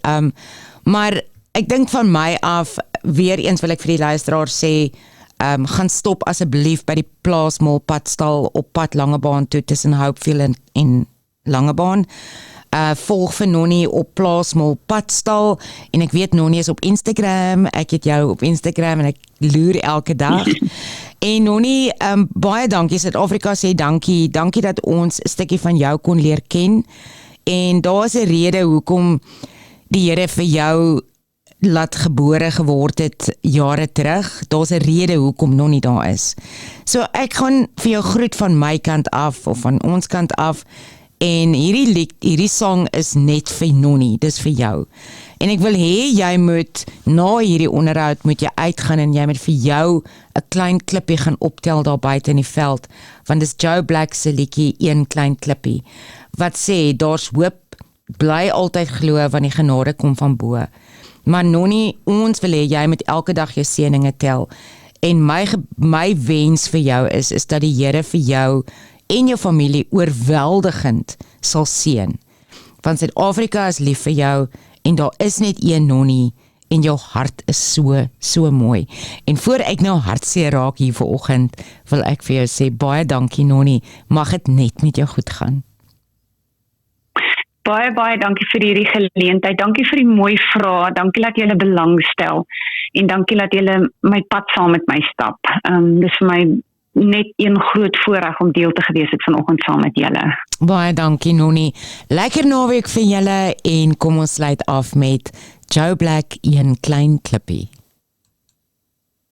S1: maar ek dink van my af, weer eens wil ek vir die luisteraar sê, gaan stop asseblief by die plaasmol padstal op pad Langebaan toe tussen Hopefield en Langebaan. Volg vir Nonnie op plaasmol padstal en ek weet Nonnie is op Instagram, ek het jou op Instagram en ek loer elke dag. En Nonnie, baie dankie, Suid-Afrika sê dankie dat ons 'n stukkie van jou kon leer ken en daar is 'n rede hoekom die Here vir jou laat gebore geword het jare terug. Daar's 'n rede hoekom Nonnie daar is. So ek gaan vir jou groet van my kant af of van ons kant af en hierdie song is net vir Nonnie, dis vir jou. En ek wil hê jy moet na hierdie onderhoud moet jy uitgaan en jy moet vir jou 'n klein klippie gaan optel daar buite in die veld, want dis Joe Black se liedjie Een Klein Klippie wat sê daar's hoop, bly altyd glo want die genade kom van bo. Maar Nonnie, ons wil hê jy moet elke dag jou seëninge tel. En my wens vir jou is dat die Here vir jou en jou familie oorweldigend sal seën. Want Suid-Afrika is lief vir jou en daar is net een Nonnie en jou hart is so mooi. En voor ek nou hartseer raak hier vanoggend, wil ek vir jou sê baie dankie Nonnie, mag dit net met jou goed gaan.
S2: Baie dankie vir hierdie geleentheid. Dankie vir die mooi vrae. Dankie dat julle belangstel en dankie dat julle my pad saam met my stap. Dis vir my net een groot voorreg om deel te gewees het vanoggend saam met julle.
S1: Baie dankie Nonnie. Lekker naweek vir julle en kom ons sluit af met Joe Black, Een Klein Klippie.